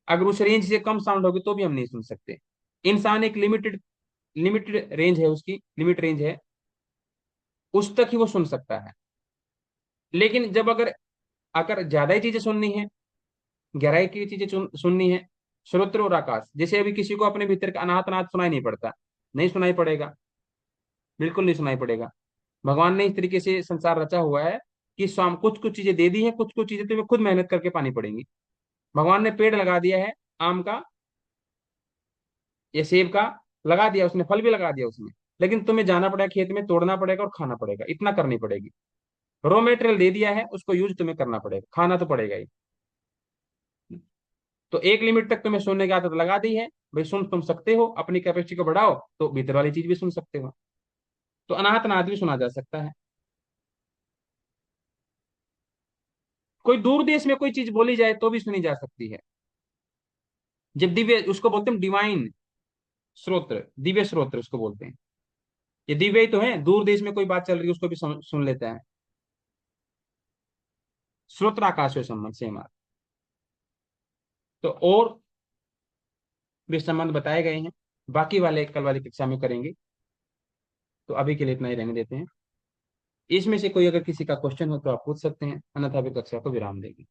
अगर उस रेंज से कम साउंड होगी तो भी हम नहीं सुन सकते। इंसान एक लिमिटेड लिमिटेड रेंज है, उसकी लिमिट रेंज है, उस तक ही वो सुन सकता है। लेकिन जब अगर अगर ज्यादा ही चीजें सुननी है, गहराई की चीजें सुननी है, श्रोत्र और आकाश, जैसे अभी किसी को अपने भीतर का अनाथ अनाथ सुनाई नहीं पड़ता, नहीं सुनाई पड़ेगा, बिल्कुल नहीं सुनाई पड़ेगा। भगवान ने इस तरीके से संसार रचा हुआ है कि स्वाम कुछ कुछ चीजें दे दी है, कुछ कुछ चीजें तुम्हें खुद मेहनत करके पानी पड़ेंगी। भगवान ने पेड़ लगा दिया है, आम का या सेब का, लगा दिया उसने, फल भी लगा दिया उसने, लेकिन तुम्हें जाना पड़ेगा खेत में, तोड़ना पड़ेगा और खाना पड़ेगा, इतना करनी पड़ेगी। रॉ मेटेरियल दे दिया है, उसको यूज तुम्हें करना पड़ेगा, खाना तो पड़ेगा ही। तो एक लिमिट तक तुम्हें सुनने की आदत लगा दी है, भाई सुन तुम सकते हो, अपनी कैपेसिटी को बढ़ाओ तो भीतर वाली चीज भी सुन सकते हो। तो अनाथ नाद भी सुना जा सकता है। कोई दूर देश में कोई चीज बोली जाए तो भी सुनी जा सकती है। जब दिव्य, उसको बोलते हैं डिवाइन स्रोत्र, दिव्य स्रोत्र उसको बोलते हैं। ये दिव्य ही तो है, दूर देश में कोई बात चल रही है उसको भी सुन लेता है। स्रोत्र आकाश संबंध से हमारा। तो और भी संबंध बताए गए हैं, बाकी वाले कल वाली कक्षा में करेंगे। तो अभी के लिए इतना ही रहने देते हैं। इसमें से कोई अगर किसी का क्वेश्चन हो तो आप पूछ सकते हैं, अन्यथा अभी कक्षा को विराम देंगे।